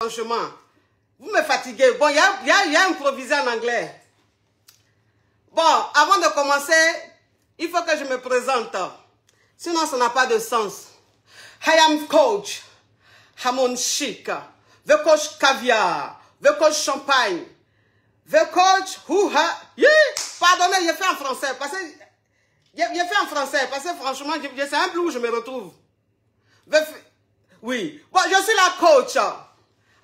franchement. Vous me fatiguez. Bon, il y a improvisé en anglais. Bon, avant de commencer, il faut que je me présente. Sinon, ça n'a pas de sens. I am coach Hamon Chic, the coach caviar, the coach champagne, the coach who ha... Yeah. Pardonnez, j'ai fait en français. J'ai fait en français parce que franchement, je ne sais même plus où je me retrouve. Oui. Bon, je suis la coach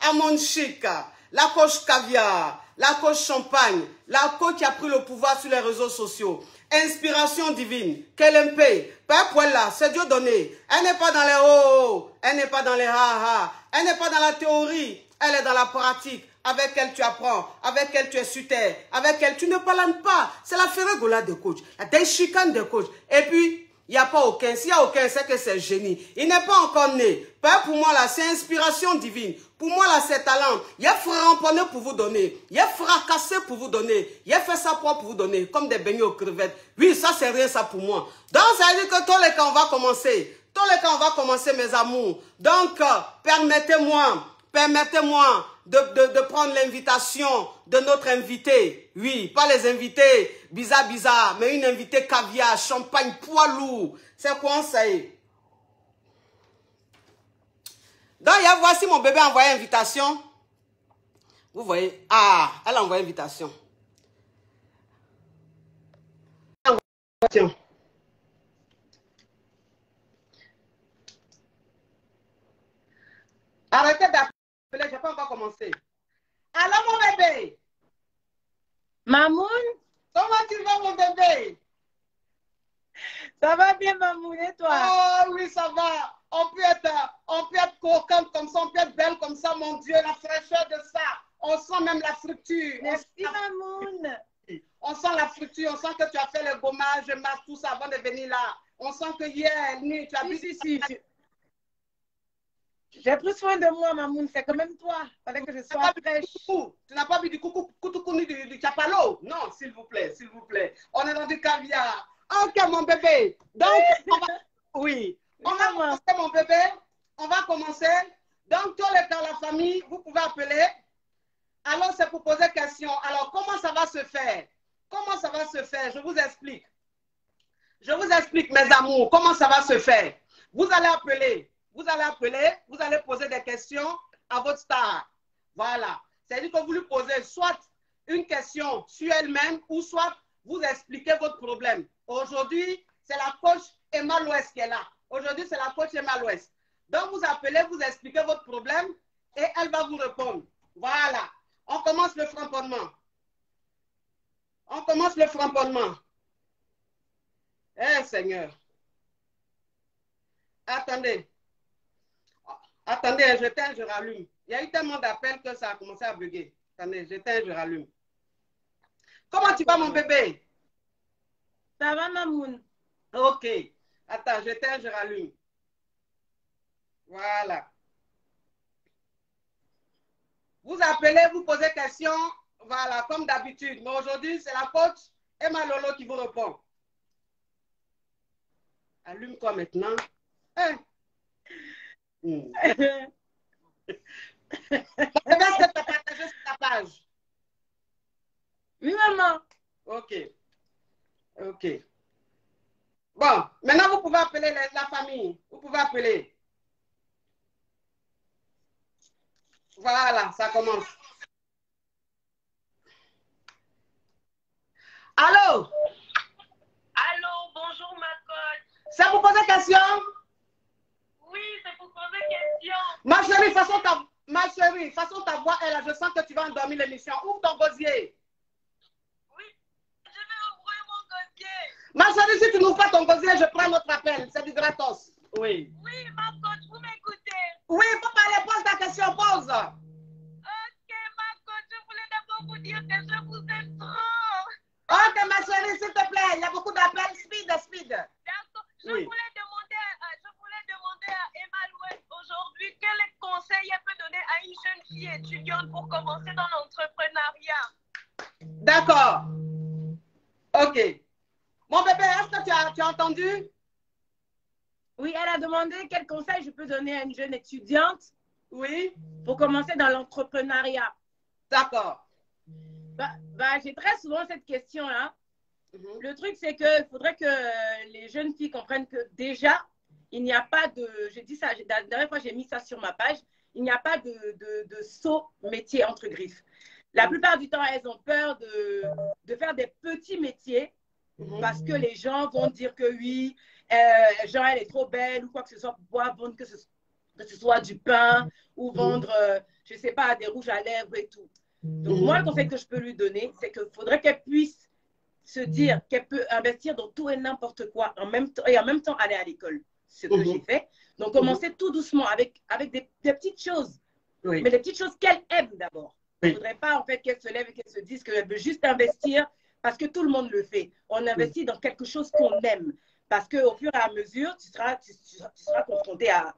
Hamon Chic, la coach caviar, la coach champagne, la coach qui a pris le pouvoir sur les réseaux sociaux. Inspiration divine, qu'elle paye. Père Poella, c'est Dieu donné. Elle n'est pas dans les oh, elle n'est pas dans les ha-ha, elle n'est pas dans la théorie, elle est dans la pratique. Avec elle tu apprends, avec elle tu es sur terre, avec elle tu ne parles pas. C'est la ferregola de coach, la déchicane de coach. Et puis, il n'y a pas aucun. S'il n'y a aucun, c'est que c'est génie. Il n'est pas encore né. Père, pour moi, là, c'est inspiration divine. Pour moi, là, c'est talent. Il a framponné pour vous donner. Il a fracassé pour vous donner. Il a fait ça pour vous donner. Comme des beignets aux crevettes. Oui, ça, c'est rien, ça, pour moi. Donc, ça veut dire que tous les cas, on va commencer. Tous les cas, on va commencer, mes amours. Donc, permettez-moi de prendre l'invitation de notre invité. Oui, pas les invités bizarres, mais une invitée caviar, champagne, poids lourd. C'est quoi ça? Donc, voici mon bébé a envoyé invitation. Vous voyez? Ah, elle a envoyé invitation. Arrêtez d'appeler, je n'ai pas encore commencé. Allô, mon bébé? Mamoun? Comment tu vas, mon bébé? Ça va bien, Mamoun, et toi? Oh oui, ça va. On peut être coquante comme ça, on peut être belle comme ça, mon Dieu, la fraîcheur de ça. On sent même la fructure. Merci, Mamoun. On sent la fructure, on sent que tu as fait le gommage, le masque, tout ça avant de venir là. On sent que hier nuit, tu as vu. Si. J'ai pris soin de moi, Mamoun. C'est quand même toi. Il fallait que je sois fraîche. Tu n'as pas vu du coucou ni du chapalo? Non, s'il vous plaît, s'il vous plaît. On est dans du caviar. Ok, mon bébé. Donc, oui. On va commencer, mon bébé. On va commencer. Donc, tous les cas, la famille, vous pouvez appeler. Alors, c'est pour poser question. Alors, comment ça va se faire? Comment ça va se faire? Je vous explique. Je vous explique, mes amours, comment ça va se faire. Vous allez appeler. Vous allez poser des questions à votre star. Voilà. C'est-à-dire que vous lui posez soit une question sur elle-même ou soit vous expliquez votre problème. Aujourd'hui, c'est la coach Emma Louest qui est là. Aujourd'hui, c'est la coach Emma Louest. Donc, vous appelez, vous expliquez votre problème et elle va vous répondre. Voilà. On commence le framponnement. On commence le framponnement. Eh, Seigneur. Attendez. Attendez, j'éteins, je rallume. Il y a eu tellement d'appels que ça a commencé à bugger. Attendez, j'éteins, je rallume. Comment tu vas, mon bébé? Ça va, Mamoun? Ok. Attends, j'éteins, je rallume. Voilà. Vous appelez, vous posez question, voilà, comme d'habitude. Mais aujourd'hui, c'est la coach Emma Lolo qui vous répond. Allume quoi maintenant? Hein? Est-ce que tu as partagé sur ta page? Oui, maman. Ok. Ok. Bon, maintenant vous pouvez appeler la famille. Vous pouvez appeler. Voilà, ça commence. Allô? Allô, bonjour ma coach. C'est pour poser question? Oui, c'est pour poser question. Ma chérie, façon ta voix est là. Je sens que tu vas endormir l'émission. Ouvre ton gosier. Oui, je vais ouvrir mon gosier. Ma chérie, si tu n'ouvres pas ton gosier, je prends notre appel. C'est du gratos. Oui. Oui, ma coach, vous m'écoutez? Oui, faut parler, pose ta question, pose. Ok, ma coach, je voulais d'abord vous dire que je vous aime trop. Ok, ma chérie, s'il te plaît, il y a beaucoup d'appels. Speed. D'accord. Je Oui. voulais demander à Emma Louest aujourd'hui quel conseil elle peut donner à une jeune fille étudiante pour commencer dans l'entrepreneuriat. D'accord. Ok. Mon bébé, est-ce que tu as entendu? Oui, elle a demandé quel conseil je peux donner à une jeune étudiante Oui. Pour commencer dans l'entrepreneuriat. D'accord. J'ai très souvent cette question-là. Le truc, c'est qu'il faudrait que les jeunes filles comprennent que déjà, il n'y a pas de... J'ai dit ça, la dernière fois, j'ai mis ça sur ma page. Il n'y a pas de saut métier entre griffes. La plupart du temps, elles ont peur de faire des petits métiers parce que les gens vont dire que oui, genre, elle est trop belle ou quoi que ce soit pour pouvoir vendre que ce soit du pain ou vendre, je ne sais pas, des rouges à lèvres et tout. Donc, moi, le conseil que je peux lui donner, c'est qu'il faudrait qu'elle puisse se dire qu'elle peut investir dans tout et n'importe quoi en même temps, et en même temps aller à l'école. Ce que j'ai fait. Donc, commencer tout doucement avec des petites choses. Mais des petites choses qu'elle aime d'abord. Il ne faudrait pas en fait qu'elle se lève et qu'elle se dise qu'elle veut juste investir parce que tout le monde le fait. On investit dans quelque chose qu'on aime. Parce qu'au fur et à mesure, tu seras confronté à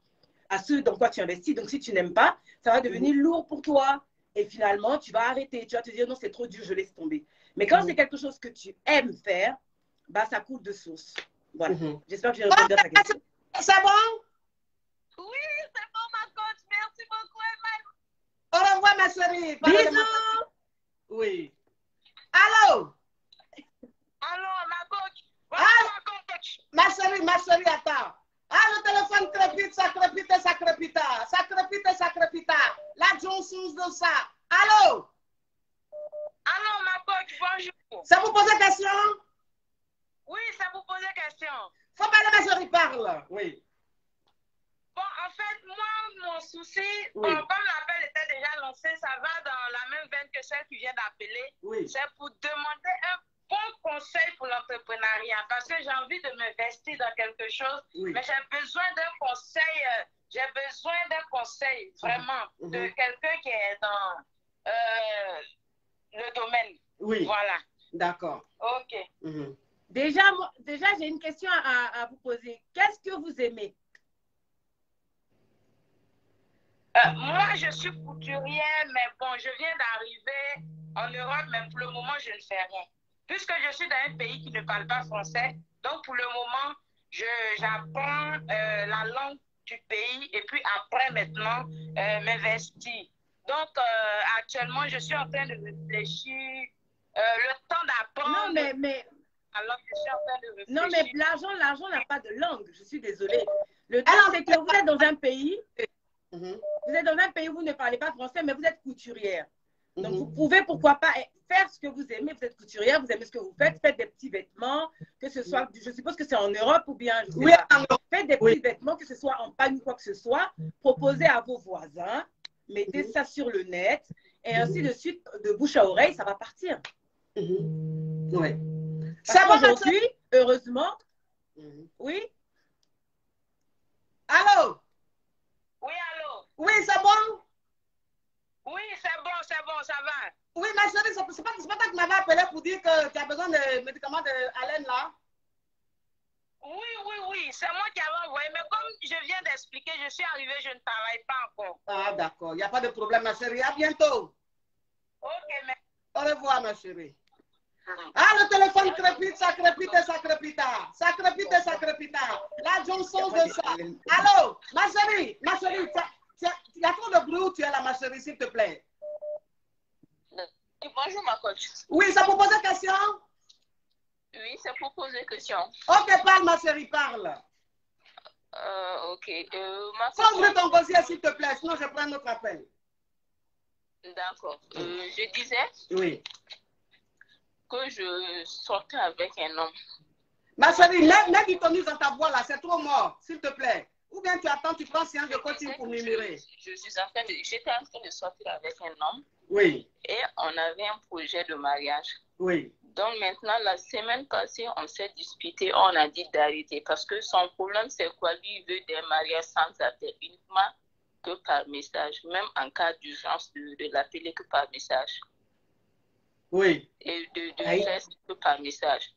ce dans quoi tu investis. Donc, si tu n'aimes pas, ça va devenir lourd pour toi. Et finalement, tu vas arrêter. Tu vas te dire, non, c'est trop dur, je laisse tomber. Mais quand c'est quelque chose que tu aimes faire, bah, ça coule de source. Voilà. J'espère que j'ai répondu à ta question. C'est bon? Oui, c'est bon, ma coach. Merci beaucoup, Emma. Au revoir, ma chérie. Bisous. Oui. Allô? Allô, ma coach. Ah, Ma coach. ma chérie, attends. Ah, le téléphone crépite, ça crépite, ça crépite. Ça crépite, ça crépite. La Johnson de ça. Allô? Allô, ma coach, bonjour. Ça vous pose question? Oui, ça vous pose question. Faut parler, ma chérie, parle. Oui. Bon, en fait, moi, mon souci, Oui. bon, comme l'appel était déjà lancé, ça va dans la même veine que celle qui vient d'appeler. Oui. C'est pour demander un bon conseil pour l'entrepreneuriat parce que j'ai envie de m'investir dans quelque chose, mais j'ai besoin d'un conseil, vraiment, de quelqu'un qui est dans le domaine. Oui. Voilà. D'accord. OK. Déjà j'ai une question à vous poser. Qu'est-ce que vous aimez? Moi, je suis couturière, mais bon, je viens d'arriver en Europe, mais pour le moment, je ne fais rien. Puisque je suis dans un pays qui ne parle pas français, donc pour le moment, j'apprends la langue du pays et puis après, maintenant, m'investir. Donc, actuellement, je suis en train de réfléchir. Le temps d'apprendre. Non, mais... Alors, je suis en train de réfléchir. Non, mais l'argent n'a pas de langue. Je suis désolée. Le truc, c'est que vous êtes dans un pays... Vous êtes dans un pays où vous ne parlez pas français, mais vous êtes couturière. Donc, vous pouvez, pourquoi pas, faire ce que vous aimez. Vous êtes couturière, vous aimez ce que vous faites. Faites des petits vêtements, que ce soit, je suppose que c'est en Europe ou bien, je sais pas. Faites des petits vêtements, que ce soit en pagne ou quoi que ce soit. Proposez à vos voisins. Mettez ça sur le net. Et ainsi de suite, de bouche à oreille, ça va partir. Oui. Parce qu'aujourd'hui, heureusement, oui. Allô? Oui, allô? Oui, c'est bon? Oui, c'est bon, ça va. Oui, ma chérie, c'est pas toi qui m'avais appelé pour dire que tu as besoin de médicaments d'haleine là? Oui, c'est moi qui avais envoyé. Mais comme je viens d'expliquer, je suis arrivée, je ne travaille pas encore. Ah, d'accord, il n'y a pas de problème, ma chérie. À bientôt. Ok, mais... Au revoir, ma chérie. Ah, le téléphone crépite, ça crépite, ça crépite. Ça crépite, ça crépite. La Johnson de ça. Allô, ma chérie, il y a trop de bruit où tu es là, ma chérie, s'il te plaît. Bonjour, ma coach. Oui, ça vous pose une question? Oui, c'est pour poser une question. Ok, parle, ma chérie, parle. Ok. Ouvre ton dossier, s'il te plaît, sinon je prends notre appel. D'accord. Je disais oui. Que je sortais avec un homme. Ma chérie, mets du tonus dans ta voix là, c'est trop mort, s'il te plaît. Ou bien tu attends, tu prends séance de coaching pour murmurer. J'étais en train de sortir avec un homme. Oui. Et on avait un projet de mariage. Oui. Donc maintenant, la semaine passée, on s'est disputé, on a dit d'arrêter. Parce que son problème, c'est quoi? Lui, il veut des mariages sans appel, uniquement que par message. Même en cas d'urgence, de l'appeler que par message. Oui. Et de faire que par message.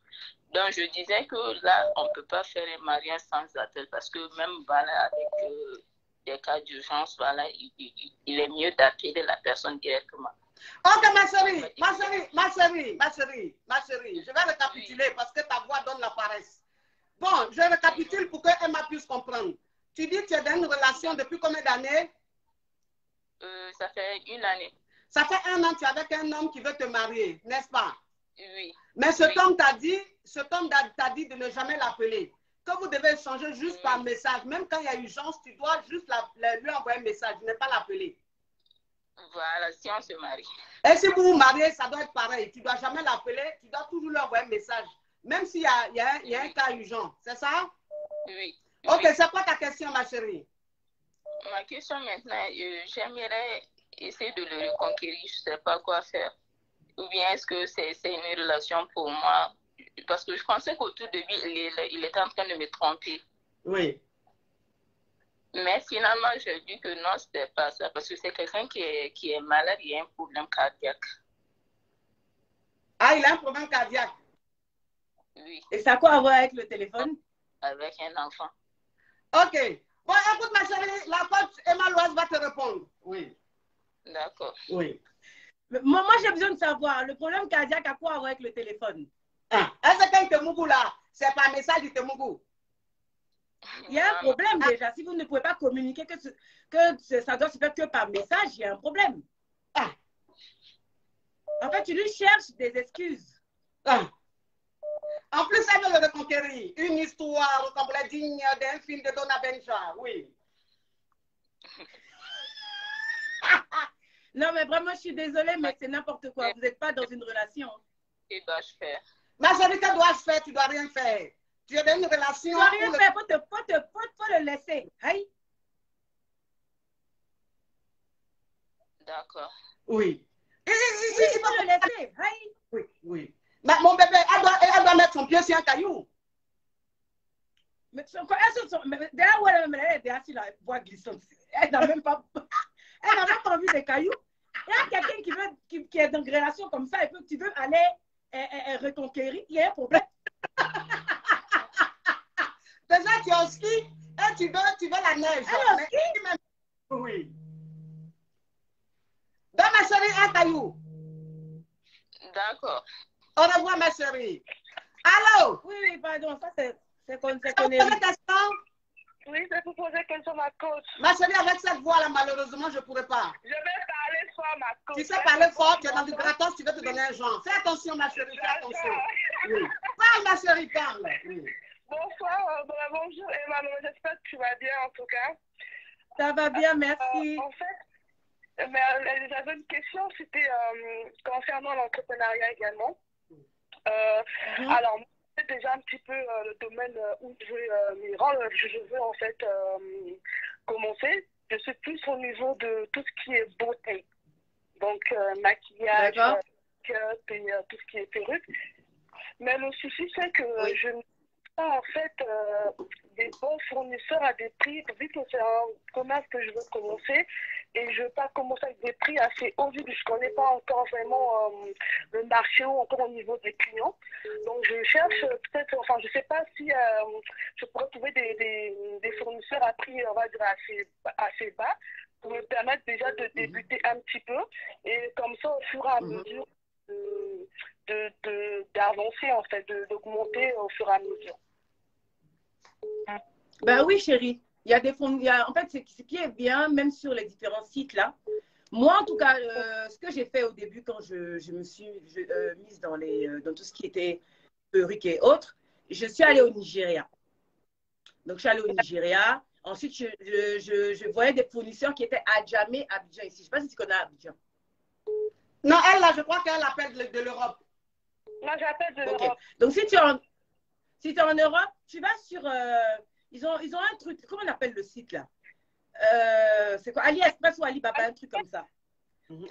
Donc, je disais que là, on ne peut pas faire un mariage sans appel parce que même voilà, avec des cas d'urgence, voilà, il est mieux d'appeler la personne directement. Ok, ma chérie, je vais récapituler parce que ta voix donne la paresse. Bon, je récapitule pour que Emma puisse comprendre. Tu dis que tu es dans une relation depuis combien d'années? ça fait 1 année. Ça fait 1 an, tu es avec un homme qui veut te marier, n'est-ce pas? Oui. Mais cet homme t'a dit de ne jamais l'appeler. Que vous devez échanger juste par message. Même quand il y a urgence, tu dois juste lui envoyer un message, ne pas l'appeler. Voilà, si on se marie. Et si vous vous mariez, ça doit être pareil. Tu ne dois jamais l'appeler, tu dois toujours lui envoyer un message. Même s'il y a un cas urgent. C'est ça? Oui. Ok, c'est quoi ta question, ma chérie? Ma question maintenant, j'aimerais essayer de le reconquérir. Je ne sais pas quoi faire. Ou bien est-ce que c'est une relation pour moi? Parce que je pensais qu'au tout début, il était en train de me tromper. Oui. Mais finalement, j'ai vu que non, ce n'était pas ça. Parce que c'est quelqu'un qui est malade, il a un problème cardiaque. Ah, il a un problème cardiaque? Oui. Et ça a quoi à voir avec le téléphone? Avec un enfant. Ok. Bon, écoute, ma chérie, la coach Emma Loise va te répondre. Oui. D'accord. Oui. Moi j'ai besoin de savoir, le problème cardiaque a quoi à voir avec le téléphone? Ah, est-ce qu'il te mougou là? C'est par message, il te mougou. Il y a un problème déjà. Si vous ne pouvez pas communiquer ça doit se faire que par message, il y a un problème. Ah. En fait, tu lui cherches des excuses. Ah. En plus, elle veut le reconquérir. Une histoire comme la digne d'un film de Donna Benja. Oui. Non, mais vraiment, je suis désolée, mais c'est n'importe quoi. Vous n'êtes pas dans une relation. Que dois-je faire? Ma chérie, que dois-je faire? Tu ne dois rien faire. Tu es dans une relation. Tu ne dois rien faire. Faut le laisser. Aïe. D'accord. Oui. Il faut le laisser. Aïe. Oui, oui. Mais mon bébé, elle doit mettre son pied sur un caillou. Mais derrière où elle est assise là, elle voit glissante. Elle n'a même pas envie des cailloux. Il y a quelqu'un qui est dans une relation comme ça et que tu veux aller reconquérir, il y a un problème. Déjà, tu es au ski et tu veux la neige. Alors, ski? Oui. Donne ma chérie un caillou. D'accord. Au revoir, ma chérie. Allô? Oui, pardon, ça c'est connerie. Oui, c'est pour poser question à ma coach. Ma chérie, avec cette voix-là, malheureusement, je ne pourrais pas. Je vais parler fort, ma coach. Tu sais parler fort, tu es dans du gratos, tu veux te donner un genre. Fais attention, ma chérie, fais attention. Oui. Parle, ma chérie, parle. Oui. Bonsoir, bonjour Emmanuel, j'espère que tu vas bien en tout cas. Ça va bien, merci. En fait, j'avais une question, c'était concernant l'entrepreneuriat également. Alors, c'est déjà un petit peu le domaine où je veux en fait commencer. Je suis plus au niveau de tout ce qui est beauté. Donc, maquillage, make-up et tout ce qui est perruque. Mais le souci, c'est que je n'ai pas en fait des bons fournisseurs à des prix, vu que c'est un commerce que je veux commencer. Et je ne veux pas commencer avec des prix assez hauts vu que je ne connais pas encore vraiment le marché ou encore au niveau des clients. Donc je cherche peut-être, enfin je ne sais pas si je pourrais trouver des fournisseurs à prix, on va dire, assez bas pour me permettre déjà de débuter un petit peu et comme ça au fur et à mesure d'avancer en fait, d'augmenter au fur et à mesure. Ben oui chérie. Il y a des fonds, en fait, ce qui est bien, même sur les différents sites là. Moi, en tout cas, ce que j'ai fait au début quand je me suis mise dans tout ce qui était perruque et autres, je suis allée au Nigeria. Donc, je suis allée au Nigeria. Ensuite, je voyais des fournisseurs qui étaient à Djamé, Abidjan ici. Je ne sais pas si tu connais Abidjan. Non, elle là, je crois qu'elle appelle de l'Europe. Moi, j'appelle de l'Europe. Donc, si tu es en Europe, tu vas sur... Ils ont un truc, comment on appelle le site là? C'est quoi? AliExpress ou Alibaba, un truc comme ça.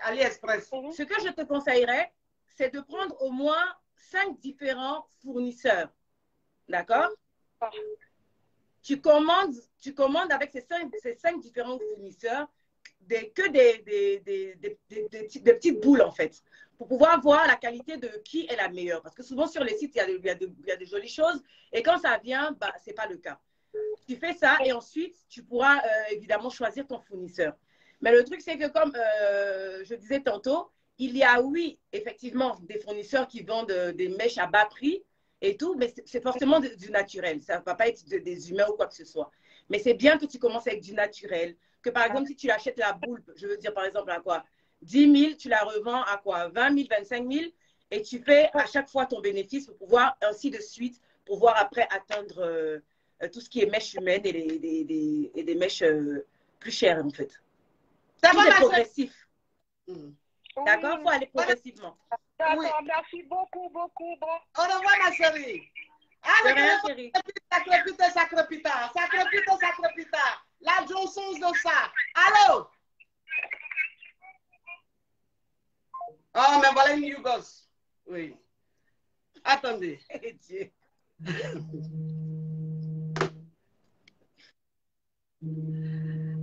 AliExpress. Ce que je te conseillerais, c'est de prendre au moins 5 différents fournisseurs. D'accord? Tu commandes avec ces cinq différents fournisseurs des petites boules en fait, pour pouvoir voir la qualité de qui est la meilleure. Parce que souvent sur les sites, il y a de jolies choses et quand ça vient, bah, ce n'est pas le cas. Tu fais ça et ensuite, tu pourras évidemment choisir ton fournisseur. Mais le truc, c'est que comme je disais tantôt, il y a, oui, effectivement, des fournisseurs qui vendent des mèches à bas prix et tout, mais c'est forcément du naturel. Ça ne va pas être des humains ou quoi que ce soit. Mais c'est bien que tu commences avec du naturel. Que par exemple, si tu achètes la boule, je veux dire par exemple à quoi? 10 000, tu la revends à quoi? 20 000, 25 000 et tu fais à chaque fois ton bénéfice pour pouvoir ainsi de suite, pour pouvoir après atteindre tout ce qui est mèches humaines et des mèches plus chères en fait. C'est progressif. D'accord? Il faut aller progressivement. D'accord, merci beaucoup, beaucoup. Bon. Au revoir, ma chérie. Allez, chérie. Sacrepita. La Johnson de ça. Allô? Oh, mais voilà une new gosse. Oui. Attendez. Dieu.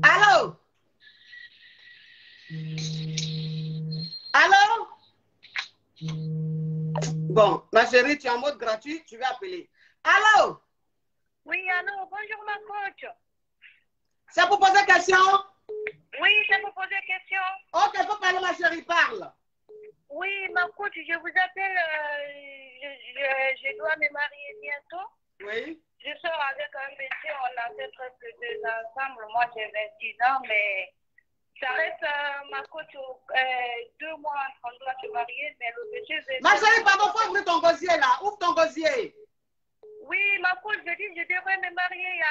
Allô? Allô? Bon, ma chérie, tu es en mode gratuit, tu vas appeler. Allô? Oui, allô, bonjour ma coach. C'est pour poser question? Oui, c'est pour poser question. Ok, faut parler, ma chérie, parle. Oui, ma coach, je vous appelle, je dois me marier bientôt. Oui. Je sors avec un monsieur, on a fait presque 2 ans ensemble. Moi, j'ai 26 ans, mais ça reste, ma coach, 2 mois, on doit se marier, mais le monsieur... Ma chérie, pardon, faut ouvrir ton gosier là. Ouvre ton gosier. Oui, ma coach, je dis, je devrais me marier.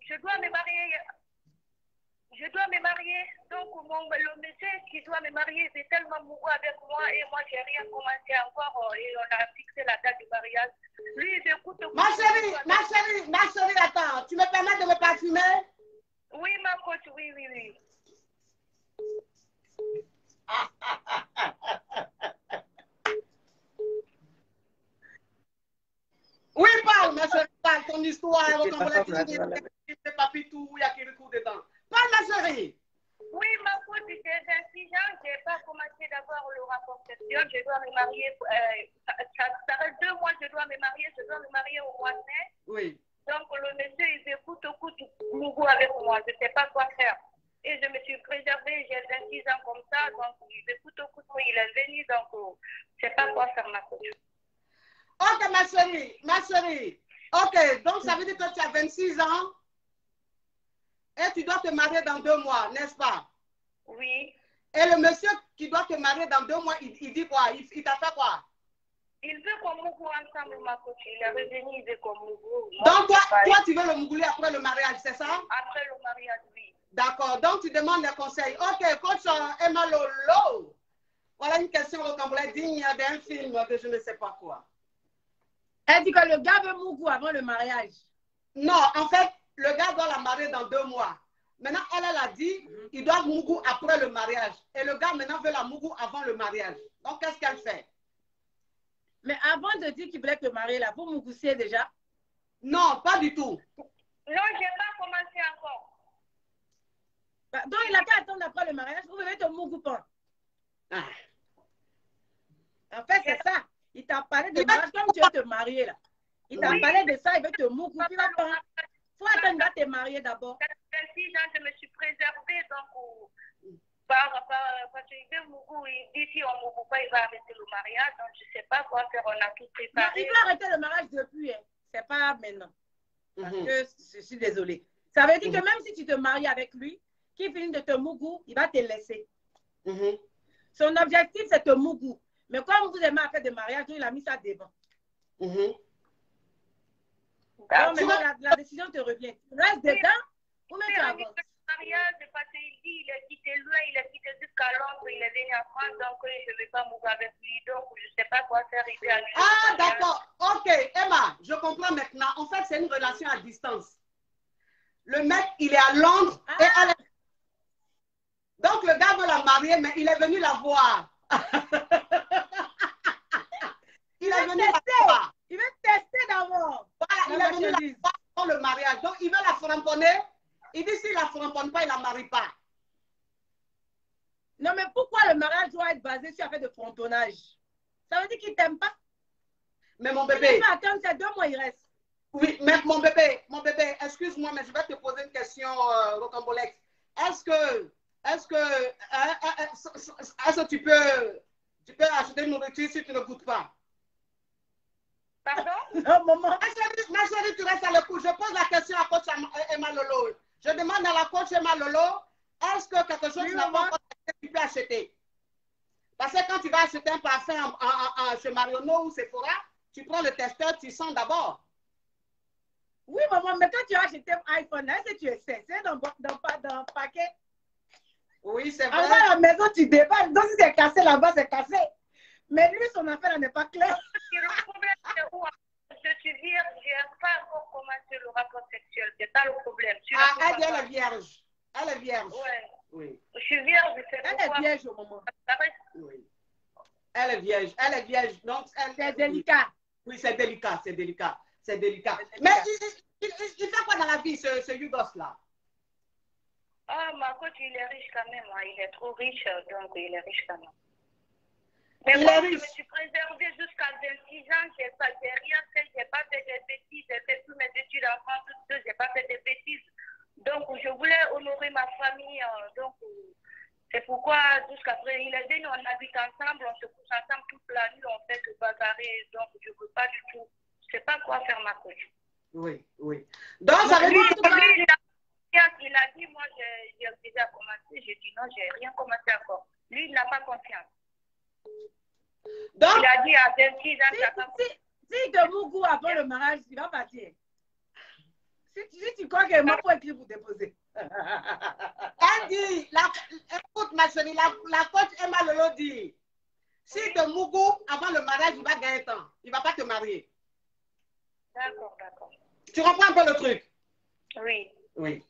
Je dois me marier. Je dois me marier. Donc, le monsieur qui doit me marier, c'est tellement amoureux avec moi et moi, j'ai rien commencé encore et on a fixé la date du mariage. Lui, il écoute. Ma chérie, attends. Tu me permets de me parfumer? Oui, ma coach, oui. Oui, parle, ma chérie, parle ton histoire. Papitou, il y a qui recourt dedans. Parle, ma chérie. Oui, ma coach, j'ai 26 ans, je n'ai pas commencé d'avoir le rapport sexuel. Je dois me marier. Ça reste 2 mois, je dois me marier au mois de mai. Oui. Donc, le monsieur, il écoute beaucoup avec moi. Je ne sais pas quoi faire. Et je me suis préservée, j'ai 26 ans comme ça, donc il écoute, il est venu, donc je ne sais pas quoi faire, ma coach. Ok, ma chérie. Ok, donc ça veut dire que tu as 26 ans et tu dois te marier dans 2 mois, n'est-ce pas? Oui. Et le monsieur qui doit te marier dans 2 mois, il dit quoi? Il t'a fait quoi? Il veut qu'on mougue ensemble, ma coach. Il est revenu, il veut qu'on mougue. Donc toi, tu veux le mougouler après le mariage, c'est ça? Après le mariage, oui. D'accord, donc tu demandes des conseils. Ok, coach Emma Lolo. Voilà une question rocambolesque digne d'un film de je ne sais pas quoi. Elle dit que le gars veut mougou avant le mariage. Non, en fait, le gars doit la marier dans 2 mois. Maintenant, elle a dit, il doit mougou après le mariage. Et le gars, maintenant, veut la mougou avant le mariage. Donc, qu'est-ce qu'elle fait? Mais avant de dire qu'il voulait te marier, là, vous mougoussiez déjà? Non, pas du tout. Non, je n'ai pas commencé encore. Bah, donc, il a qu'à attendre après le mariage. Vous voulez te mougou pas? Ah. En fait, c'est ça. Il t'a parlé de mariage comme tu veux te marier, là. Il t'a parlé de ça, il veut te mougou. Il va pas. Faut attendre à te marier d'abord. 26 ans, je me suis préservée, donc parce qu'il veut mougou, il dit si on ne mougou pas, il va arrêter le mariage. Donc, je ne sais pas quoi faire, on a tout préparé. Non, il veut arrêter le mariage depuis, hein. C'est pas maintenant. Parce que je suis désolée. Ça veut dire que même si tu te maries avec lui, qu'il finit de te mougou, il va te laisser. Son objectif, c'est te mougou. Mais comme vous aimez faire des mariages, il a mis ça devant. Donc, maintenant, la décision te revient. Tu restes dedans ou même tu avances? Mariage, parce qu'il dit, il a quitté loin, il a quitté jusqu'à Londres, il est venu en France, donc je ne vais pas mourir avec lui, donc je ne sais pas quoi faire. Ah, d'accord. Ok, Emma, je comprends maintenant. En fait, c'est une relation à distance. Le mec, il est à Londres et elle est... Donc, le gars veut la marier, mais il est venu la voir. Il est venu la voir. Il veut tester d'abord. Voilà, il est venu la voir pour le mariage. Donc, il veut la framponner. Il dit, s'il ne la framponne pas, il ne la marie pas. Non, mais pourquoi le mariage doit être basé sur un fait de frontonnage? Ça veut dire qu'il ne t'aime pas. Mais mon bébé... Il peut attendre, c'est 2 mois, il reste. Oui, mais mon bébé, excuse-moi, mais je vais te poser une question rocambolesque. Est-ce que tu peux acheter une nourriture si tu ne goûtes pas? Pardon? Non, maman. Ma chérie, tu restes à l'écoute. Je pose la question à coach Emma Lolo. Je demande à la coach Emma Lolo, est-ce que quelque chose Oui, n'a maman. pas que tu peux acheter? Parce que quand tu vas acheter un parfum chez Marionneau ou Sephora, tu prends le testeur, tu sens d'abord. Oui, maman, mais quand tu as acheté un iPhone, est-ce que tu essaies? C'est dans le paquet. Oui, c'est vrai. Avant à la maison, tu déballes. Donc, si c'est cassé là-bas, c'est cassé. Mais lui, son affaire n'est pas claire. Le problème, c'est où je suis vierge, je n'ai pas encore commencé le rapport sexuel. C'est ça le problème. Elle est vierge. Elle est vierge. Ouais. Oui. Je suis vierge, c'est Elle est vierge au moment. Oui. Elle est vierge. Elle est vierge. Donc, c'est délicat. Oui, c'est délicat. C'est délicat. C'est délicat. Mais il fait quoi dans la vie, ce Yougos-là? Ah, ma coach, il est riche quand même. Hein. Il est trop riche, donc il est riche quand même. Mais moi, je me suis préservée jusqu'à 26 ans. Je n'ai rien fait. Je n'ai pas fait des bêtises. J'ai fait toutes mes études en France. Je n'ai pas fait des bêtises. Donc, je voulais honorer ma famille. Donc, c'est pourquoi, jusqu'à présent, il est venu, on habite ensemble, on se couche ensemble toute la nuit, on fait que bagarrer. Donc, je ne veux pas du tout. Je ne sais pas quoi faire, ma coach. Oui, oui. Donc, ça veut dire que il a dit, moi, j'ai déjà commencé. J'ai dit non, je n'ai rien commencé encore. Lui, il n'a pas confiance. Donc, il a dit à 26 ans, si te mougou avant le mariage, il va partir. Si tu crois que moi, pour écrire pour déposer. Elle dit, écoute ma chérie, la coach Emma Lolo dit, si te mougou avant le mariage, il va gagner temps. Il ne va pas te marier. D'accord, d'accord. Tu comprends un peu le truc? Oui. Oui.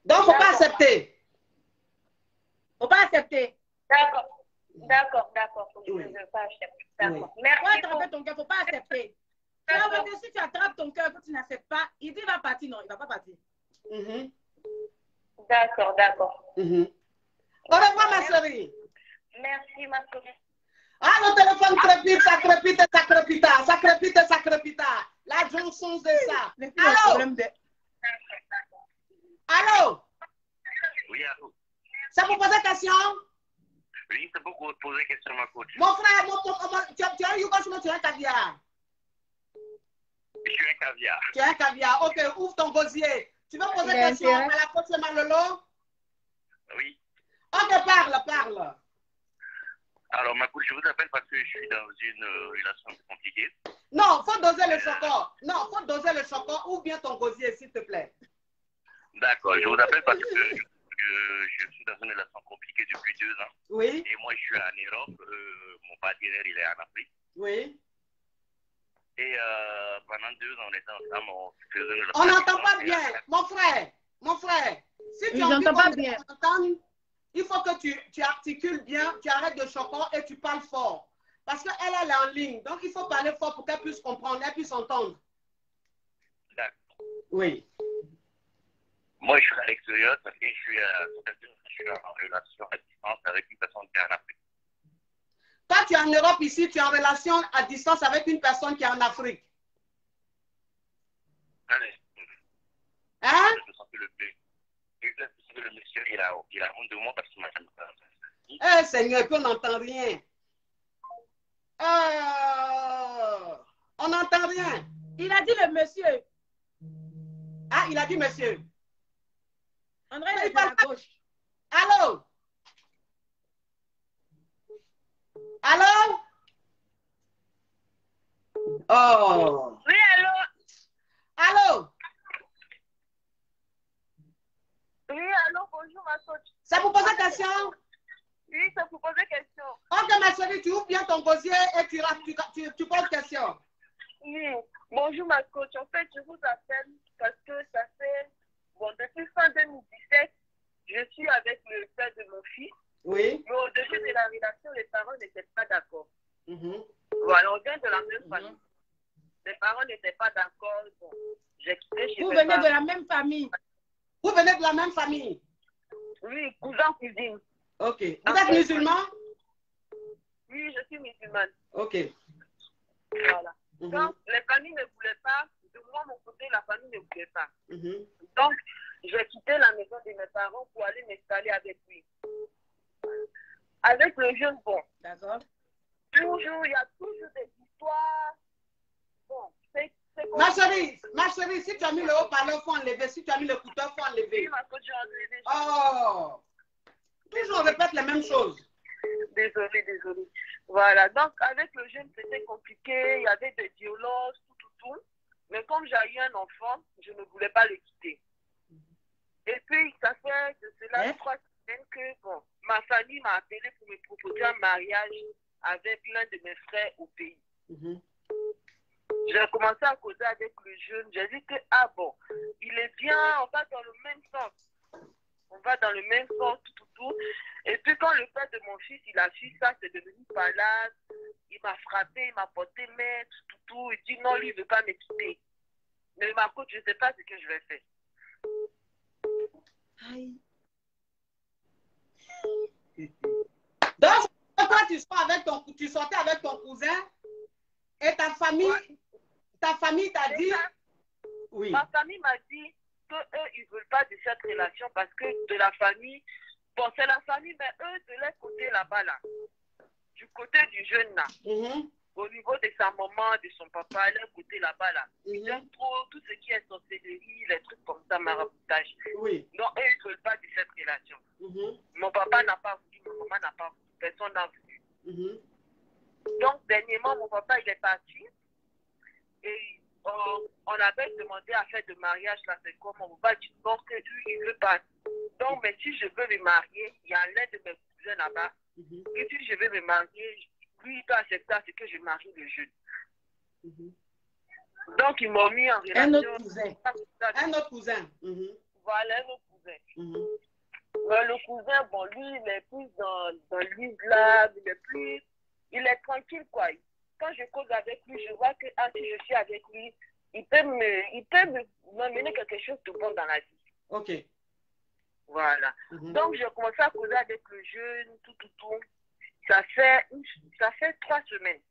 Donc, il ne faut pas accepter. Il ne faut pas accepter. D'accord. D'accord, d'accord. Je ne Oui. veux pas accepter. D'accord. Oui. Merci. Attraper ton cœur, il ne faut pas accepter. Si tu attrapes ton cœur que tu n'acceptes pas, il dit il va partir. Non, il ne va pas partir. D'accord, d'accord. Au revoir, ma chérie. Merci, ma chérie. Ah, le téléphone crépite, ça crépite, ça crépite, ça crépite, ça crépite. La Johnson, c'est ça. Allô? Allô? Oui, allô? Ça vous pose question? Oui, c'est pour poser question, ma coach. Mon frère, tu as un Yougos, tu as un caviar? Je suis un caviar. Tu as un caviar. Ok, ouvre ton gosier. Tu veux poser question à la coach Malolo? Oui. Ok, parle. Alors, ma coach, je vous appelle parce que je suis dans une relation compliquée. Non, il faut doser le chocolat. Non, il faut doser le chocolat. Ouvre bien ton gosier, s'il te plaît. D'accord, je vous appelle parce que je suis dans une relation compliquée depuis 2 ans. Oui. Et moi, je suis en Europe. Mon partenaire, il est en Afrique. Oui. Et pendant 2 ans, on était ensemble. On n'entend pas bien. Mon frère. Si tu n'entends pas bien, il faut que tu articules bien, tu arrêtes de chocolat et tu parles fort. Parce qu'elle est en ligne. Donc, il faut parler fort pour qu'elle puisse comprendre, elle puisse entendre. D'accord. Oui. Moi, je suis à l'extérieur parce que je suis en relation à distance avec une personne qui est en Afrique. Toi, tu es en Europe ici, tu es en relation à distance avec une personne qui est en Afrique. Allez. Hein? Je sens que le monsieur, il a honte de moi parce qu'il m'a jamais dit. Eh, Seigneur, on n'entend rien. On n'entend rien. Il a dit le monsieur. Ah, il a dit monsieur. André, il est de la gauche. Allô? Allô? Oh. Oui, allô? Allô? Oui, allô, bonjour, ma coach. Ça vous pose question? Oui, ça vous pose question. Ok, ma chérie, tu ouvres bien ton gosier et tu poses question. Oui, bonjour, ma coach. En fait, je vous appelle parce que ça fait, depuis fin 2017, je suis avec le père de mon fils. Oui. Mais au début de la relation, les parents n'étaient pas d'accord. Voilà, on vient de la même famille. Les parents n'étaient pas d'accord. Bon, j'ai quitté chez Vous venez de la même famille. Vous venez de la même famille? Oui, cousin, cousine. Ok. Vous êtes musulman? Oui, je suis musulmane. Ok. Voilà. Donc, les familles ne voulaient pas. De moi, mon côté, la famille ne voulait pas. Donc, j'ai quitté la maison de mes parents pour aller m'installer avec lui. Avec le jeune, bon. D'accord. Toujours, il y a toujours des histoires. bon, Ma chérie, si tu as mis le haut-parleur, il faut enlever. Si tu as mis le couteau, il faut enlever. Oui, ma coach, j'ai enlevé. Oh! Toujours on répète les mêmes choses. Désolée. Voilà, donc avec le jeune, c'était compliqué. Il y avait des violences, tout. Mais comme j'ai eu un enfant, je ne voulais pas le quitter. Et puis, ça fait de cela 3 semaines que, bon, ma famille m'a appelé pour me proposer un mariage avec l'un de mes frères au pays. J'ai commencé à causer avec le jeune. J'ai dit que, ah bon, il est bien, on va dans le même sens. On va dans le même sens, tout. Et puis, quand le père de mon fils, il a su ça, c'est devenu palade. Il m'a frappé, il m'a porté main, tout. Il dit non, lui, il ne veut pas me quitter. Mais ma coach, je ne sais pas ce que je vais faire. Aïe. Donc, toi, tu sortais avec ton cousin et ta famille t'a dit... Oui. Ma famille m'a dit qu'eux, ils ne veulent pas de cette relation parce que de la famille, bon, c'est la famille, mais eux, de leur côté là-bas, là, du côté du jeune, là, au niveau de sa maman, de son papa, leur côté là-bas, là, ils aiment trop tout ce qui est sorcellerie, les trucs comme ça, maraboutage. Oui. Donc, eux, ils ne veulent pas de cette relation. Mon papa n'a pas voulu, ma maman n'a pas voulu, personne n'a voulu. Donc, dernièrement, mon papa, il est parti et on avait demandé à faire de mariage, là, c'est comme mon papa dit non, que lui, il veut pas. Donc, mais si je veux me marier, il y a l'un de mes cousins là-bas, et si je veux me marier, lui, il peut accepter ce que je marie le jeune. Donc, ils m'ont mis en relation. Un autre cousin. Voilà, un autre cousin. Le cousin, bon, lui, il est plus dans l'islam, il est tranquille, quoi. Quand je cause avec lui, je vois que si je suis avec lui, il peut m'amener quelque chose de bon dans la vie. Ok. Voilà. Donc, j'ai commencé à causer avec le jeune, tout. Ça fait 3 semaines.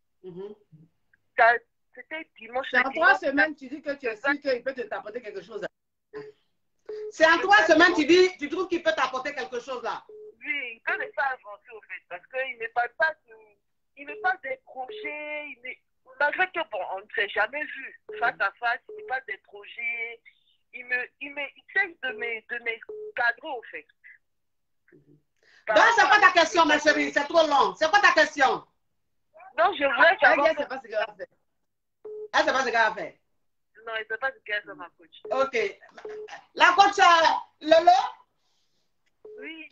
C'était dimanche. C'est en 3 semaines, tu dis que tu es sûr qu'il peut t'apporter quelque chose. C'est en 3 semaines, tu trouves qu'il peut t'apporter quelque chose là? Oui, il peut me faire avancer au fait, parce qu'il ne parle pas des projets, malgré que bon, on ne s'est jamais vu face à face, il ne parle des projets, il essaie de me cadrer au fait. Donc, c'est quoi ta question, ma chérie? C'est trop long. C'est quoi ta question? Donc, je voulais savoir. Elle ne sait pas ce qu'elle va faire. Elle ne sait pas ce qu'elle va faire. Non, elle ne sait pas ce qu'elle fait, ma coach. Ok. La coach Lolo? Oui.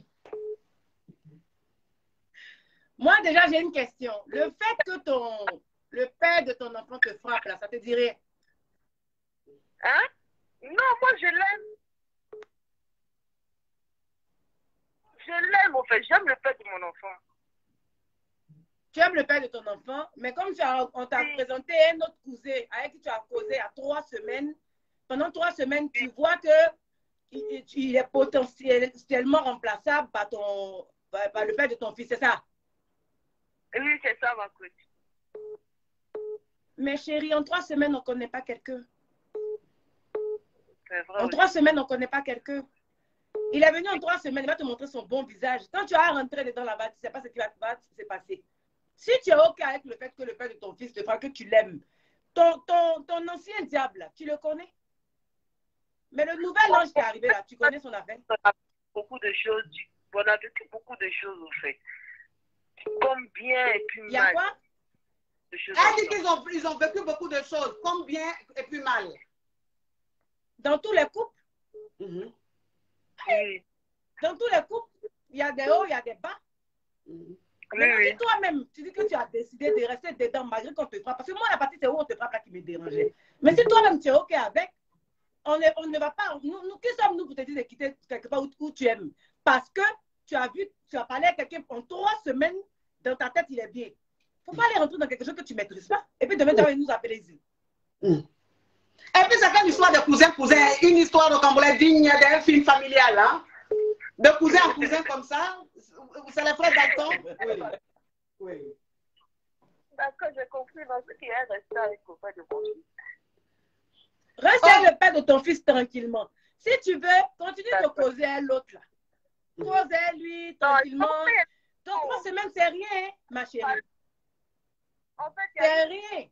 Moi, déjà, j'ai une question. Le fait que le père de ton enfant te frappe, là, ça te dirait? Hein? Non, moi, je l'aime. Je l'aime, en fait. J'aime le père de mon enfant. Tu aimes le père de ton enfant, mais comme on t'a présenté un autre cousin avec qui tu as causé à 3 semaines, pendant 3 semaines, tu vois qu'il est potentiellement remplaçable par le père de ton fils, c'est ça? Oui, c'est ça, ma coach. Mais chérie, en 3 semaines, on ne connaît pas quelqu'un. C'est vrai. En 3 semaines, on ne connaît pas quelqu'un. Il est venu en 3 semaines, il va te montrer son bon visage. Quand tu vas rentrer dedans là-bas, tu ne sais pas ce qui va se passer. Si tu es OK avec le fait que le père de ton fils te fera que tu l'aimes, ton ancien diable, tu le connais? Mais le nouvel ange qui est arrivé là, tu connais son affaire? Beaucoup de choses, on a vécu beaucoup de choses au fait. Comme bien et puis mal. Il y a quoi? Elle dit qu'ils ont vécu beaucoup de choses, comme bien et puis mal. Dans tous les couples? Oui. Dans tous les couples, il y a des hauts, il y a des bas. Mais si toi-même, tu dis que tu as décidé de rester dedans malgré qu'on te frappe, parce que moi, la partie, c'est où on te frappe là qui me dérangeait. Mais si toi-même, tu es OK avec, on ne va pas, nous qui sommes-nous pour te dire de quitter quelque part où tu aimes? Parce que tu as parlé à quelqu'un en 3 semaines, dans ta tête, il est bien. Il ne faut pas aller rentrer dans quelque chose que tu ne maîtrises pas. Et puis demain, tu vas nous appeler ici. Et puis, c'est pas une histoire de cousin, une histoire de Cambodge digne d'un film familial, hein? De cousin en cousin comme ça, c'est les frères Dalton. Oui. D'accord, j'ai compris. Dans ce qui est resté avec le père de mon fils. Reste avec le père de ton fils tranquillement. Si tu veux, continue de causer à l'autre là. Cause à lui tranquillement. Dans 3 semaines, c'est rien, hein, ma chérie. En fait, c'est rien.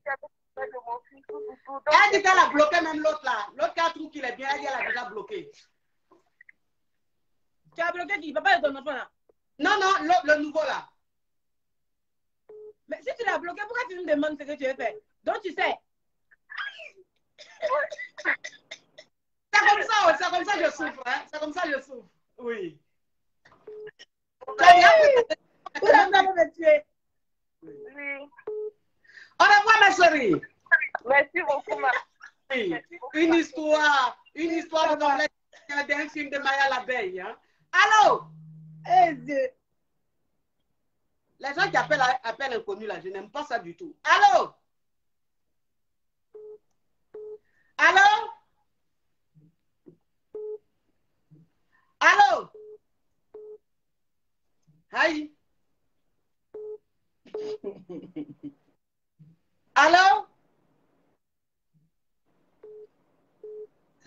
de mon fils, tout. Elle dit qu'elle a bloqué même l'autre là. L'autre qui trouve qu'il est bien, elle dit qu'elle a déjà bloqué. Tu as bloqué qui? Papa de ton enfant là? Non, le nouveau là. Mais si tu l'as bloqué, pourquoi tu me demandes ce que tu veux faire? Donc tu sais. C'est comme ça que je souffre. Hein? C'est comme ça que je souffre. Oui. Vous me tuer. Oui. Au revoir, ma chérie. Merci beaucoup, ma. Oui. Une histoire de d'un film de Maya l'abeille. Hein? Allô? Les gens qui appellent inconnus là, je n'aime pas ça du tout. Allô? Allô? Allô? Hi. Allô?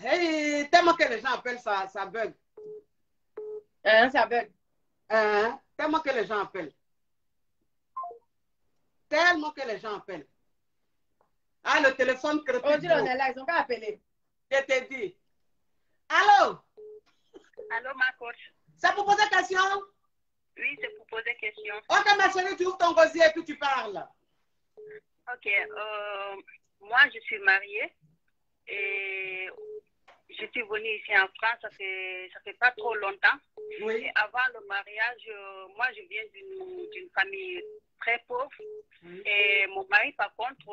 Hey, tellement que les gens appellent ça bug. Ça bug. Tellement que les gens appellent. Tellement que les gens appellent. Ah, le téléphone crépite. Oh, on est là, ils ont qu'à appeler. Je t'ai dit. Allô? Allô, ma coach. C'est pour poser question? Oui, c'est pour poser question. Ok, ma chérie, tu ouvres ton gosier et puis tu parles. Ok, moi, je suis mariée et je suis venue ici en France, ça fait pas trop longtemps. Oui. Et avant le mariage, moi, je viens d'une famille très pauvre. Oui. Et mon mari, par contre,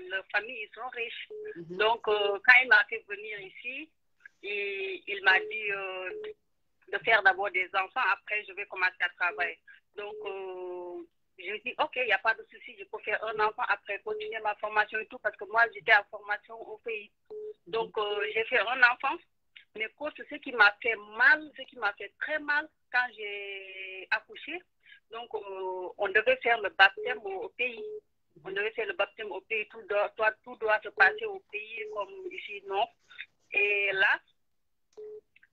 leur famille, ils sont riches. Donc, quand il m'a fait venir ici, il m'a dit de faire d'abord des enfants, après, je vais commencer à travailler. Donc, je dis, ok, il n'y a pas de souci, je peux faire un enfant, après continuer ma formation et tout, parce que moi, j'étais en formation au pays. Donc, j'ai fait un enfant. Mais coach, ce qui m'a fait mal, ce qui m'a fait très mal quand j'ai accouché, donc on devait faire le baptême au pays. On devait faire le baptême au pays, tout doit se passer au pays comme ici, non. Et là,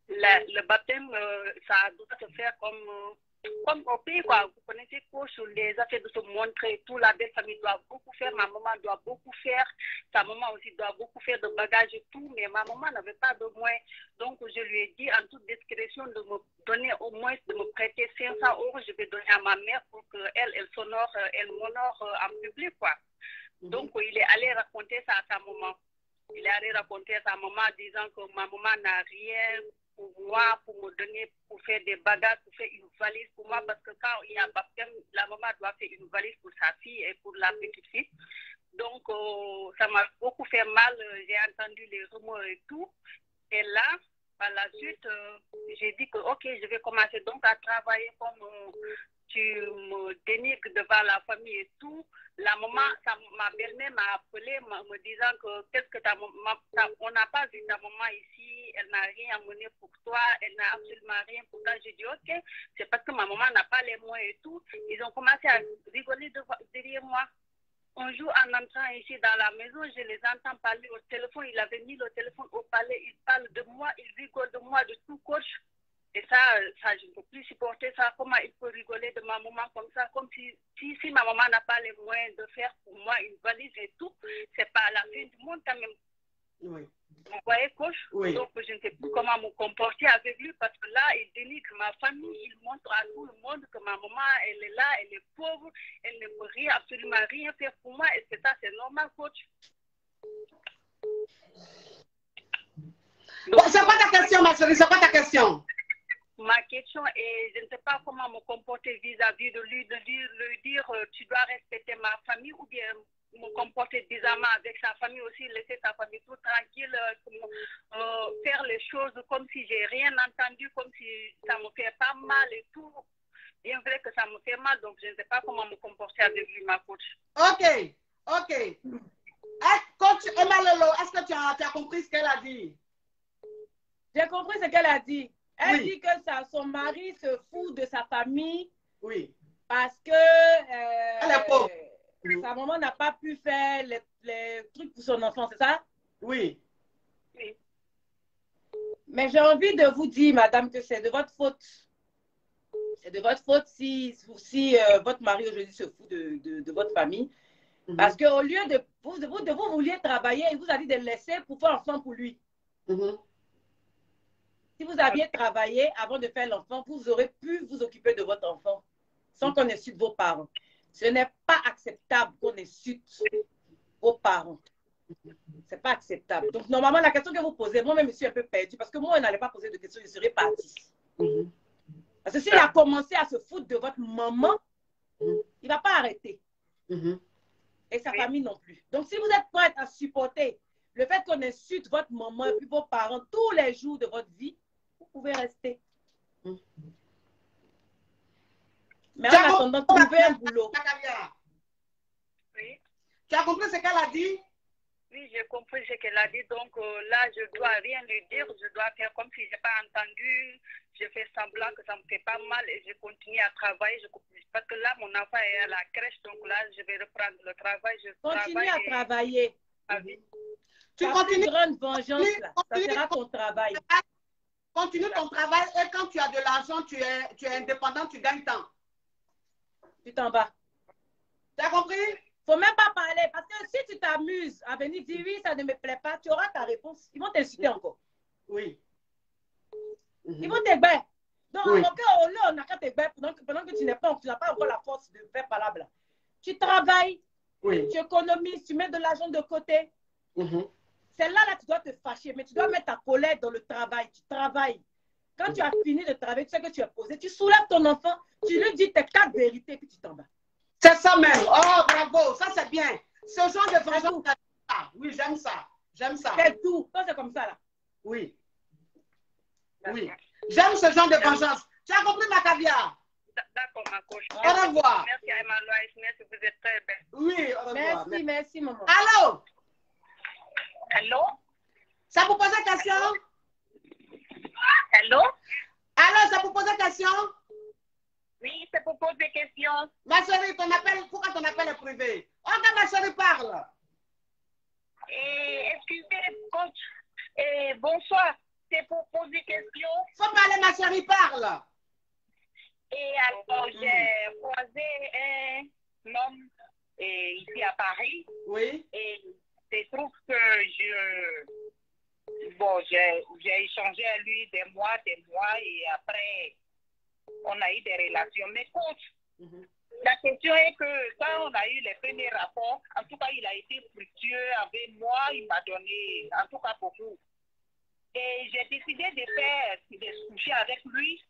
le baptême, ça doit se faire comme au pays, quoi. Vous connaissez, coach, les affaires de se montrer, tout, la belle famille doit beaucoup faire, ma maman doit beaucoup faire, sa maman aussi doit beaucoup faire de bagages et tout, mais ma maman n'avait pas de moyens. Donc, je lui ai dit en toute discrétion de me donner au moins, de me prêter 500 €, je vais donner à ma mère pour qu'elle s'honore, elle m'honore en public, quoi. Donc, il est allé raconter ça à sa maman. Il est allé raconter à sa maman disant que ma maman n'a rien pour moi, pour me donner, pour faire des bagages, pour faire une valise pour moi, parce que quand il y a un baptême, la maman doit faire une valise pour sa fille et pour la petite fille. Donc, ça m'a beaucoup fait mal, j'ai entendu les rumeurs et tout. Et là, par la suite, j'ai dit que, ok, je vais commencer donc à travailler comme tu me dénigres devant la famille et tout. La maman, ma belle-mère m'a appelé me disant que qu'est-ce que on n'a pas vu ta maman ici, elle n'a rien amené pour toi, elle n'a absolument rien pour toi. J'ai dit ok, c'est parce que ma maman n'a pas les moyens et tout. Ils ont commencé à rigoler derrière moi. Un jour, en entrant ici dans la maison, je les entends parler au téléphone. Il avait mis le téléphone au palais, il parle de moi, il rigole de moi, de tout, coach. Et ça, je ne peux plus supporter ça. Comment il peut rigoler de ma maman comme ça, comme si ma maman n'a pas les moyens de faire pour moi une valise et tout, c'est pas la fin du monde quand même. Oui. Vous voyez, coach? Oui. Donc, je ne sais plus comment me comporter avec lui parce que là, il dénigre ma famille, il montre à tout le monde que ma maman, elle est là, elle est pauvre, elle ne peut rien, absolument rien faire pour moi. Est-ce que ça, c'est normal, coach? Bon, c'est quoi ta question, ma chérie? C'est quoi ta question? Ma question est, je ne sais pas comment me comporter vis-à-vis de lui, de lui dire tu dois respecter ma famille ou bien me comporter bizarrement avec sa famille aussi, laisser sa famille tout tranquille, faire les choses comme si j'ai rien entendu, comme si ça me fait pas mal et tout. Bien vrai que ça me fait mal, donc je ne sais pas comment me comporter avec lui, ma coach. Ok. Coach Emma Lolo, est-ce que tu as compris ce qu'elle a dit? J'ai compris ce qu'elle a dit. Elle dit que son mari se fout de sa famille. Oui. Parce que elle est pauvre. Sa maman n'a pas pu faire les trucs pour son enfant, c'est ça? Oui. Mais j'ai envie de vous dire, madame, que c'est de votre faute. C'est de votre faute si votre mari aujourd'hui se fout de votre famille. Parce qu'au lieu de vous vouliez travailler, il vous a dit de laisser pour faire l'enfant pour lui. Si vous aviez travaillé avant de faire l'enfant, vous aurez pu vous occuper de votre enfant sans qu'on insulte vos parents. Ce n'est pas acceptable qu'on insulte vos parents. Ce n'est pas acceptable. Donc, normalement, la question que vous posez, moi-même, je suis un peu perdue parce que moi, je n'allais pas poser de questions, je serais partie. Parce que s'il a commencé à se foutre de votre maman, il ne va pas arrêter. Et sa famille non plus. Donc, si vous êtes prête à supporter le fait qu'on insulte votre maman et puis vos parents tous les jours de votre vie, vous pouvez rester. Mais en attendant, trouvez un boulot. Oui. Tu as compris ce qu'elle a dit? Oui, j'ai compris ce qu'elle a dit. Donc là, je ne dois rien lui dire. Je dois faire comme si je n'ai pas entendu. Je fais semblant que ça ne me fait pas mal et je continue à travailler. Parce que là, mon enfant est à la crèche. Donc là, je vais reprendre le travail. Continue à travailler. Tu Ta continues. plus grande vengeance, là, ça sera ton travail. Continue ton travail et quand tu as de l'argent, tu es indépendant, tu gagnes temps. Tu t'en vas. Tu as compris? Il ne faut même pas parler. Parce que si tu t'amuses à venir dire oui, ça ne me plaît pas, tu auras ta réponse. Ils vont t'insulter encore. Oui. Ils vont t'égayer. Donc, Oui. on n'a qu'à t'égayer pendant que tu n'as pas encore la force de faire parler. Tu travailles, Oui. tu économises, tu mets de l'argent de côté. C'est là, tu dois te fâcher, mais tu dois mettre ta colère dans le travail. Tu travailles. Quand tu as fini de travailler, tu sais que tu es posé, tu soulèves ton enfant, tu lui dis tes 4 vérités, puis tu t'en vas. C'est ça même. Oh, bravo. Ça, c'est bien. Ce genre de vengeance. Oui, j'aime ça. J'aime ça. C'est tout. Toi, c'est comme ça, là. Oui. Oui. J'aime ce genre de vengeance. Tu as compris, ma caviar? D'accord, ma coach. Au revoir. Merci à Emma Loïs. Merci, vous êtes très belle. Oui, au revoir. Merci, maman. Allô? Allô? Ça vous pose une question? Allô? Allô, ça vous pose une question? Oui, c'est pour poser des questions. Ma chérie, pourquoi ton appel est privé? Oh, quand ma chérie parle. Excusez, coach. Bonsoir. C'est pour poser des questions. Faut parler, ma chérie, parle. Et alors, j'ai croisé un homme ici à Paris. Oui. Et il se trouve que j'ai échangé à lui des mois, et après, on a eu des relations. Mais coach, la question est que quand on a eu les premiers rapports, en tout cas, il a été fructueux avec moi, il m'a donné, en tout cas, beaucoup. Et j'ai décidé de coucher avec lui.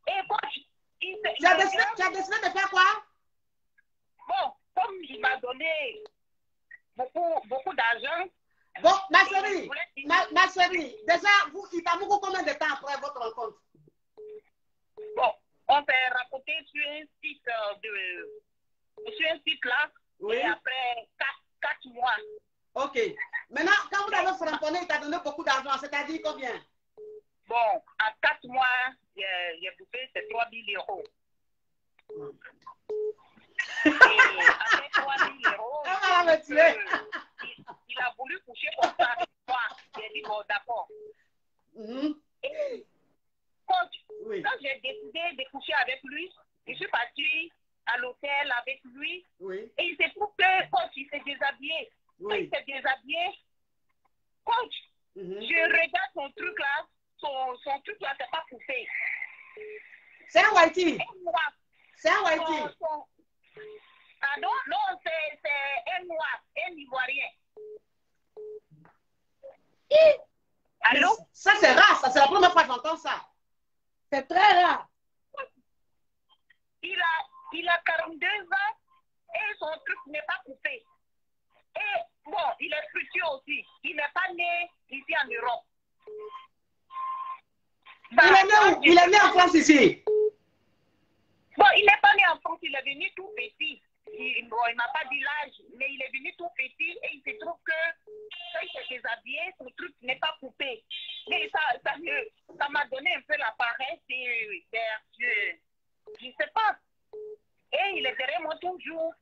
Et coach, tu as décidé de faire quoi? Bon, comme il m'a donné beaucoup d'argent. Bon, ma chérie, déjà, il t'a mis combien de temps après votre rencontre? Bon, on s'est rapporté sur un site là, oui. Et après 4 mois. Ok. Maintenant, quand vous avez framponné, il t'a donné beaucoup d'argent, c'est-à-dire combien? Bon, à 4 mois, j'ai bouffé, c'est 3 000 euros. Et avec 3 000 euros, il a voulu coucher comme ça avec moi. J'ai dit, bon, d'accord. Et oui. Quand j'ai décidé de coucher avec lui, je suis partie à l'hôtel avec lui. Oui. Et il se trouve que coach, il s'est déshabillé. Oui. Quand il s'est déshabillé, coach, je regarde son truc là, son truc là, c'est pas coupé. C'est un whitey. C'est un whitey. Pardon? Non, c'est un noir, un ivoirien. Allô? Ça, c'est rare, ça. C'est la première fois que j'entends ça. C'est très rare. Il a 42 ans et son truc n'est pas coupé. Et bon, il est fructueux aussi. Il n'est pas né ici en Europe. Il est né en France ici. Bon, il n'est pas né en France, il est venu tout petit. Il ne m'a pas dit l'âge, mais il est venu tout petit et il se trouve que quand il s'est déshabillé, son truc n'est pas coupé. Mais ça m'a donné un peu la paresse et je ne sais pas. Et il est derrière moi toujours.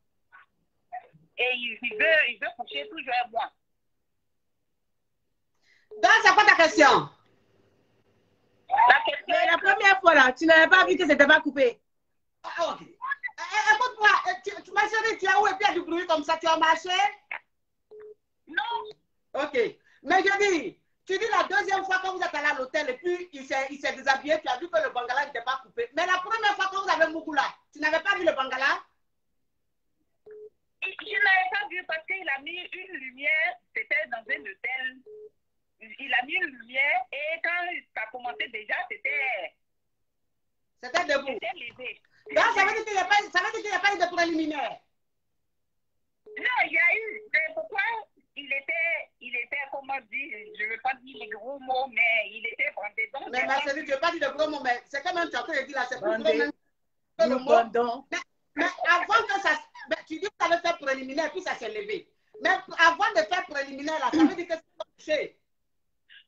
Et il veut coucher toujours avec moi. Donc, c'est quoi ta question? La question mais la première fois là, tu n'avais pas vu que c'était pas coupé. Ah, ok. Écoute-moi, ma chérie, tu es où et puis il y a du bruit? bruit comme ça, tu as marché? Non. Ok. Mais je dis, tu dis la deuxième fois quand vous êtes allé à l'hôtel et puis il s'est déshabillé, tu as vu que le bangala n'était pas coupé. Mais la première fois quand vous avez Mougoula, tu n'avais pas vu le bangala? Je n'avais pas vu parce qu'il a mis une lumière, c'était dans un hôtel. Il a mis une lumière et quand ça a commencé déjà, c'était debout. C'était léger. Donc, ça veut dire qu'il n'y a pas eu de préliminaire. Non, il y a eu. Mais pourquoi il était, comment dire, je ne veux pas dire les gros mots, mais il était bandé. Donc, mais ma chérie, tu ne veux pas dire de gros mots, mais c'est quand même, tu as dit là, c'est plus gros Bandé. même que le mot. Bandon. Mais avant que ça, tu dis que ça allait faire préliminaire, puis ça s'est levé. Mais avant de faire préliminaire, là, ça veut dire que c'est touché.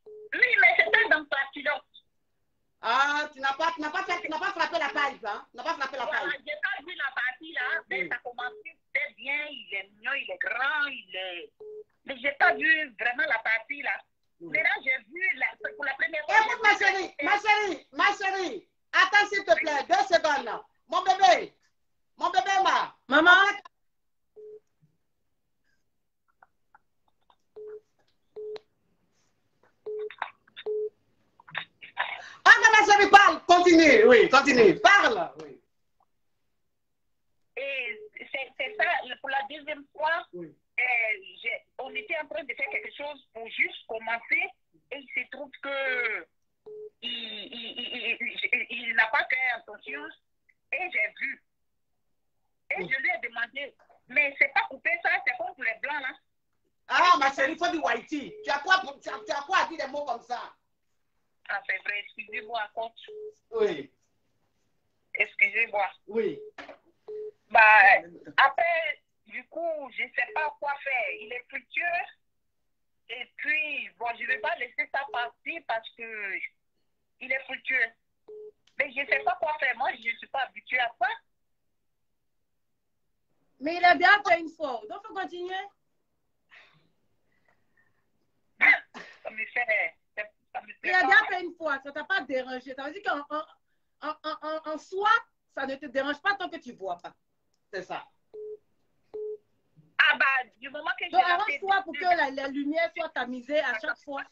Oui, mais c'était dans sa culotte. Ah, tu n'as pas frappé la paille, hein? Tu n'as pas frappé la paille. Voilà, j'ai pas vu la partie là, mais ça commençait, c'était bien, il est mignon, il est grand, mais j'ai pas vu vraiment la partie là. Mais là, j'ai vu pour la première fois. Écoute, ma chérie, attends s'il te plaît, 2 secondes. Mon bébé, Maman. Ah, ma chérie, parle, continue, parle. Oui. Et c'est ça, pour la deuxième fois, Oui. On était en train de faire quelque chose pour juste commencer et il se trouve que il n'a pas fait attention et j'ai vu. Et je lui ai demandé, mais c'est pas coupé ça, c'est comme pour les blancs là. Ah, ma chérie, il faut du whitey. Tu as quoi à dire des mots comme ça? Ah, c'est vrai, excusez-moi, coach. Oui. Excusez-moi. Oui. Bah, après, du coup, je ne sais pas quoi faire. Il est fructueux. Et puis, bon, je ne vais pas laisser ça partir parce que il est fructueux. Mais je ne sais pas quoi faire. Moi, je ne suis pas habituée à ça. Mais il a bien fait une fois. Donc, il faut continuer. Ça me fait... Il a bien fait une fois. Ça ne t'a pas dérangé. Ça veut dire qu'en soi, ça ne te dérange pas tant que tu ne vois pas. C'est ça. Ah bah, du moment que donc, arrange-toi pour que la lumière soit tamisée à chaque fois.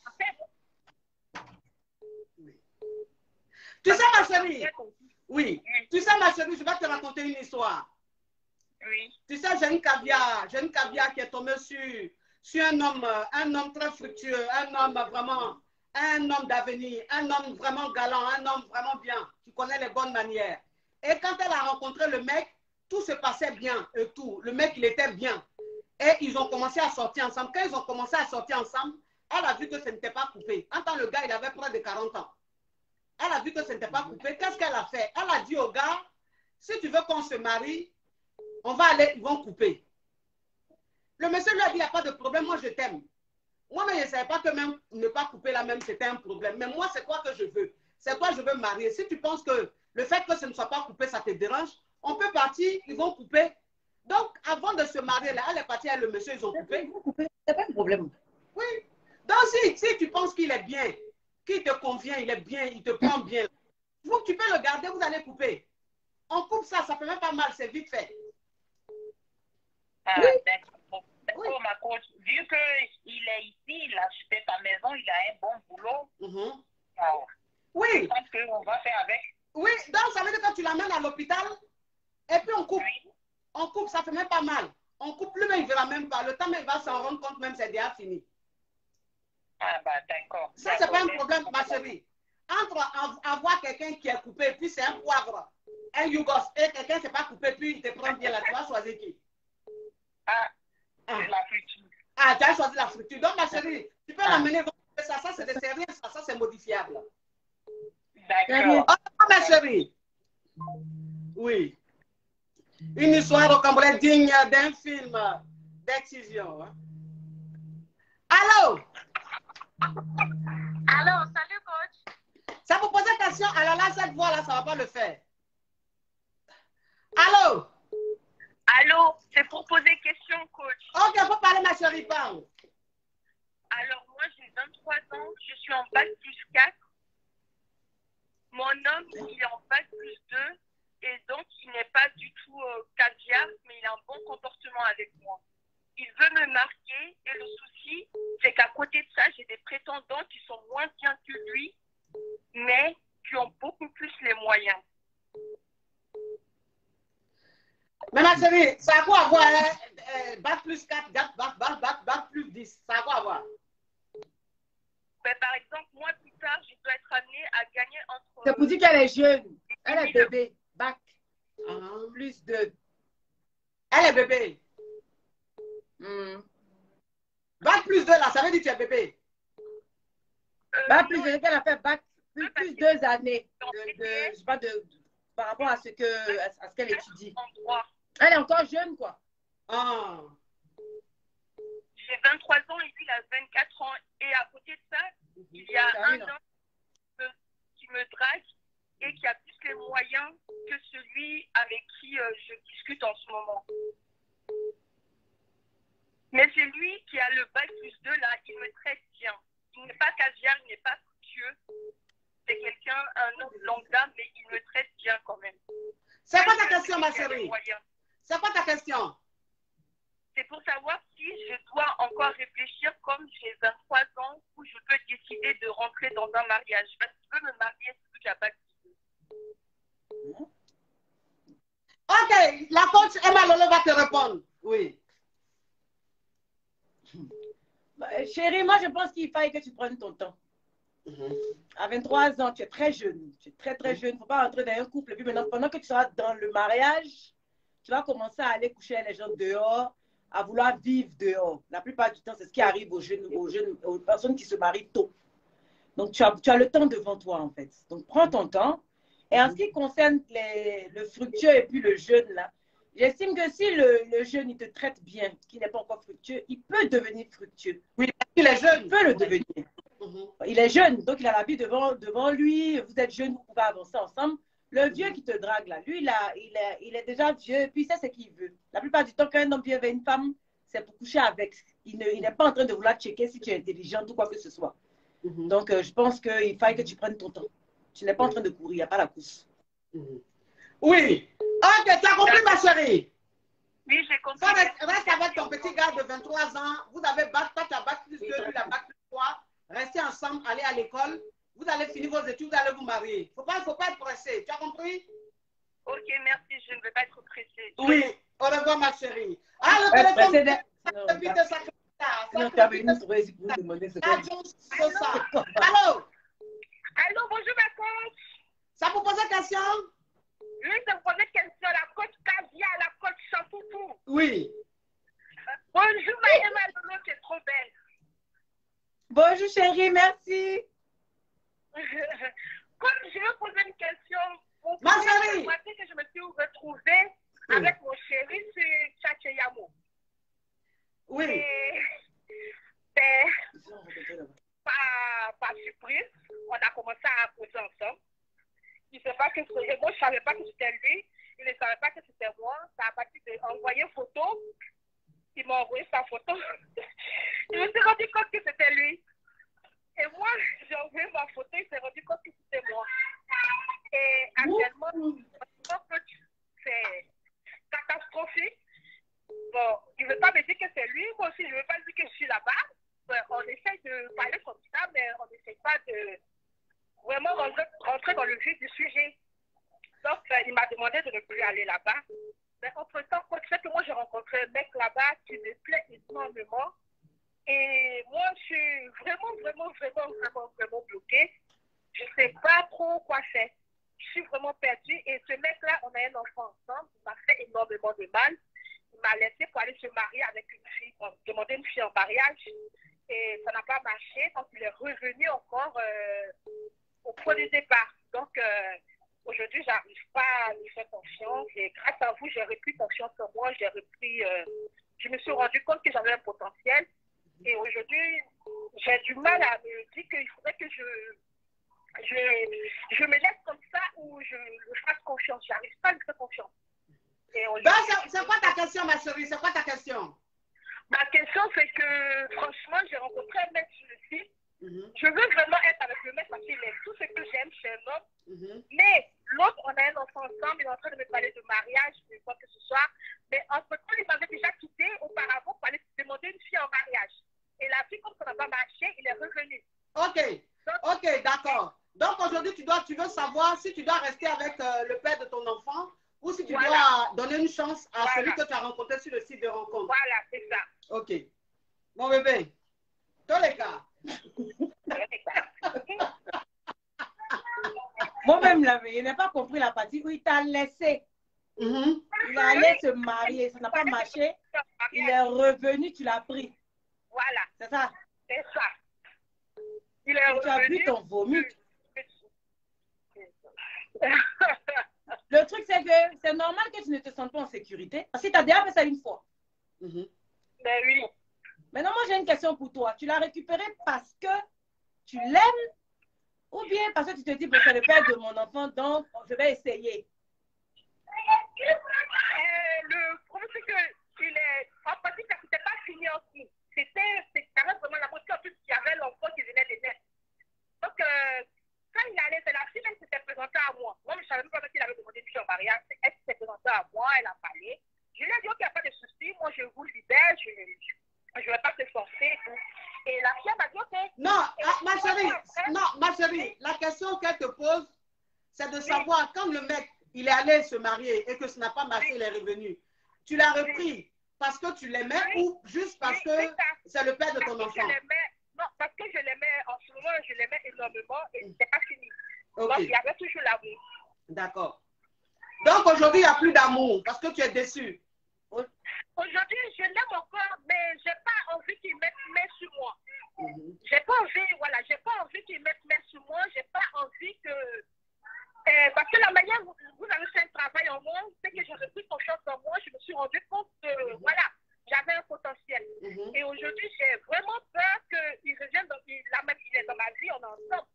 Oui. Tu sais, ma chérie, oui. Tu sais, ma chérie, je vais te raconter une histoire. Oui. Tu sais, j'ai une caviar qui est tombée sur un homme très fructueux, un homme d'avenir, un homme vraiment galant, un homme vraiment bien, qui connaît les bonnes manières. Et quand elle a rencontré le mec, tout se passait bien et tout. Le mec, il était bien. Et ils ont commencé à sortir ensemble. Quand ils ont commencé à sortir ensemble, elle a vu que ce n'était pas coupé. En tant que le gars, il avait près de 40 ans. Elle a vu que ce n'était pas coupé. Qu'est-ce qu'elle a fait? Elle a dit au gars, si tu veux qu'on se marie, on va aller, ils vont couper. Le monsieur lui a dit, il n'y a pas de problème, moi je t'aime. Moi, mais je ne savais pas que même ne pas couper là même, c'était un problème. Mais moi, c'est quoi que je veux? C'est quoi je veux marier? Si tu penses que le fait que ce ne soit pas coupé, ça te dérange, on peut partir, ils vont couper. Donc, avant de se marier, là, elle est partie avec le monsieur, ils ont coupé. C'est pas un problème. Oui. Donc, si tu penses qu'il est bien, qu'il te convient, il est bien, il te prend bien, tu peux le garder, vous allez couper. On coupe ça, ça ne fait même pas mal, c'est vite fait. Ah, oui. D'accord, ma coach. Vu qu'il est ici, il a acheté sa maison, il a un bon boulot. Oui. Je pense qu'on va faire avec. Oui, donc ça veut dire que tu l'amènes à l'hôpital et puis on coupe. Oui. On coupe, ça fait même pas mal. On coupe lui, mais il ne verra même pas. Le temps, il va s'en rendre compte, même c'est déjà fini. Ah, bah, d'accord. Ça, c'est pas un problème, ma chérie. Entre avoir quelqu'un qui est coupé, puis c'est un poivre, un yougos, et quelqu'un qui n'est pas coupé, puis il te prend bien là, tu vas choisir qui? La friture. Ah, tu as choisi la friture. Donc, ma chérie, tu peux l'amener voir ça. Ça, c'est des sérieux, ça, c'est modifiable. D'accord. Oh, ma chérie. Oui. Une histoire au Cambodge digne d'un film d'excision. Hein? Allô? Allô, salut coach. Ça vous pose question? Alors là, cette voix-là, ça ne va pas le faire. Allô? Allô, c'est pour poser question, coach. Ok, il faut parler, ma chérie, parle. Alors, moi, j'ai 23 ans, je suis en bac plus 4. Mon homme, il est en bac plus 2. Et donc, il n'est pas du tout caviar, mais il a un bon comportement avec moi. Mais ma chérie, ça a quoi à voir, bac plus 4, bac plus 10, ça a quoi à voir? Ben, par exemple, moi, plus tard, je dois être amenée à gagner entre... C'est pour dire qu'elle est jeune. Elle est bébé. Bac. Plus 2. Elle est bébé. Bac plus 2, là, ça veut dire que tu es bébé. Bac plus 2, elle a fait bac plus 2 années. Je sais pas, par rapport à ce qu'elle étudie. Elle est encore jeune, quoi. Ah. J'ai 23 ans et lui, il a 24 ans. Et à côté de ça, il y a un homme qui me drague et qui a plus les moyens que celui avec qui je discute en ce moment. Mais c'est lui qui a le bac plus 2 là, il me traite bien. Il n'est pas caviar, il n'est pas fructueux. C'est quelqu'un, un homme lambda, mais il me traite bien quand même. C'est quoi ta question, ma chérie? C'est quoi ta question? C'est pour savoir si je dois encore réfléchir comme j'ai 23 ans où je peux décider de rentrer dans un mariage. Parce que je peux me marier si tu n'as pas de... Ok, la coach Emma Lolo va te répondre. Oui. Chérie, moi je pense qu'il faille que tu prennes ton temps. À 23 ans, tu es très jeune. Tu es très très jeune. Il ne faut pas rentrer dans un couple. Et puis maintenant, pendant que tu seras dans le mariage, tu vas commencer à aller coucher les gens dehors, à vouloir vivre dehors. La plupart du temps, c'est ce qui arrive aux personnes qui se marient tôt. Donc, tu as le temps devant toi, en fait. Donc, prends ton temps. Et en ce qui concerne le fructueux et puis le jeune, là, j'estime que si le jeune, il te traite bien, qu'il n'est pas encore fructueux, il peut devenir fructueux. Oui, il est jeune. Il peut le devenir. Il est jeune, donc il a la vie devant lui. Vous êtes jeune, vous pouvez avancer ensemble. Le vieux qui te drague là, lui, il est déjà vieux, et puis il sait ce qu'il veut. La plupart du temps, quand un homme vient vers une femme, c'est pour coucher avec. Il n'est pas en train de vouloir checker si tu es intelligente ou quoi que ce soit. Donc, je pense qu'il faille que tu prennes ton temps. Tu n'es pas en train de courir, il n'y a pas la course. Oui. Ok, tu as compris, ma chérie? Oui, j'ai compris. Reste avec ton petit gars de 23 ans. Vous avez bac, toi tu as bac plus 2, lui il a bac plus 3. Restez ensemble, allez à l'école. Vous allez finir vos études, vous allez vous marier. Il ne faut pas être pressé. Tu as compris? Ok, merci. Je ne veux pas être pressée. Oui. Au revoir, ma chérie. Ah, le téléphone. Non, tu as venu trouver si vous demander ce que Allô? Allô, bonjour ma coach. Ça vous pose question? Oui, ça vous pose question. La coach Caviar, la coach Champoupou. Oui. Bonjour, ma Lolo, qui est trop belle. Bonjour, chérie, merci. Comme je veux poser une question, ma chérie, que je me suis retrouvée avec mon chéri sur Tchatcheyamo. Oui. Et par surprise, on a commencé à poser ensemble. Il ne sait pas que c'était moi, je ne savais pas que c'était lui. Il ne savait pas que c'était moi. Ça a parti d'envoyer une photo. Il m'a envoyé sa photo. Je me suis rendu compte que c'était lui. Et moi, j'ai envoyé ma photo, il s'est rendu compte que c'était moi. Et actuellement, c'est catastrophique. Bon, il ne veut pas me dire que c'est lui, moi aussi, je ne veux pas dire que je suis là-bas. On essaie de parler comme ça, mais on n'essaie pas de vraiment rentrer dans le vif du sujet. Donc, il m'a demandé de ne plus aller là-bas. Mais entre-temps, quand tu sais que moi, j'ai rencontré un mec là-bas qui me plaît énormément. Et moi, je suis vraiment bloquée. Je ne sais pas trop quoi faire. Je suis vraiment perdue. Et ce mec-là, on a un enfant ensemble. Il m'a fait énormément de mal. Il m'a laissé pour aller se marier avec une fille, demander une fille en mariage. Et ça n'a pas marché. Donc, il est revenu encore au premier départ. Donc, aujourd'hui, je n'arrive pas à lui faire confiance. Et grâce à vous, j'ai repris confiance en moi. Je me suis rendu compte que j'avais un potentiel. Et aujourd'hui, j'ai du mal à me dire qu'il faudrait que je me laisse comme ça ou je fasse confiance. Je n'arrive pas à lui faire confiance. C'est quoi ta question, ma chérie? C'est quoi ta question? Ma question, c'est que franchement, j'ai rencontré un mec sur le site. Je veux vraiment être avec le mec parce qu'il est tout ce que j'aime chez un homme. Mais l'autre, on a un enfant ensemble, il est en train de me parler de mariage, de quoi que ce soit. Mais entre-temps, il m'avait déjà quitté auparavant pour aller demander une fille en mariage. Et la fille, comme ça n'a pas marché, il est revenu. Ok, d'accord. Donc aujourd'hui, tu veux savoir si tu dois rester avec le père de ton enfant ou si tu dois donner une chance à celui que tu as rencontré sur le site de rencontre. Voilà, c'est ça. Ok. Mon bébé, tous les cas. Moi-même, là, il n'a pas compris la partie où il t'a laissé. Il est allé se marier, ça n'a pas marché. Il est revenu, tu l'as pris. Voilà. C'est ça? C'est ça. Il est tu as revenu. bu ton vomi. Le truc, c'est que c'est normal que tu ne te sentes pas en sécurité. Parce que tu as déjà fait ça une fois. Ben oui. Maintenant, moi, j'ai une question pour toi. Tu l'as récupéré parce que tu l'aimes ou bien parce que tu te dis, bon, c'est le père de mon enfant, donc je vais essayer? Le problème, c'est que il est... En pratique, ça n'était pas fini aussi. C'était quand même vraiment la moitié en plus qu'il y avait l'enfant qui venait de naître. Donc, quand il allait, c'est la fille, elle s'était présentée à moi. Moi, je ne savais même pas qu'il avait demandé de en mariage. Elle s'était présentée à moi, elle a parlé. Je lui ai dit, ok, il n'y a pas de souci. Moi, je vous libère, je ne vais pas te forcer. Et la fille m'a dit, ok. Non, ma chérie, la question qu'elle te pose, c'est de savoir quand le mec, il est allé se marier et que ça n'a pas marché, il est revenu. Tu l'as repris parce que tu l'aimais ou juste parce que c'est le père de ton enfant? Non, parce que je l'aimais, en ce moment, je l'aimais énormément et c'était pas fini. Donc, il y avait toujours l'amour. D'accord. Donc, aujourd'hui, il n'y a plus d'amour parce que tu es déçu. Aujourd'hui, je l'aime encore, mais je n'ai pas envie qu'il mette main sur moi. J'ai pas envie, voilà, j'ai pas envie qu'il mette main sur moi, j'ai pas envie que... parce que la manière où vous avez fait un travail en moi, c'est que j'ai repris confiance en moi, je me suis rendu compte que, voilà, j'avais un potentiel. Et aujourd'hui, j'ai vraiment peur qu'il revienne dans il est dans ma vie, on est ensemble.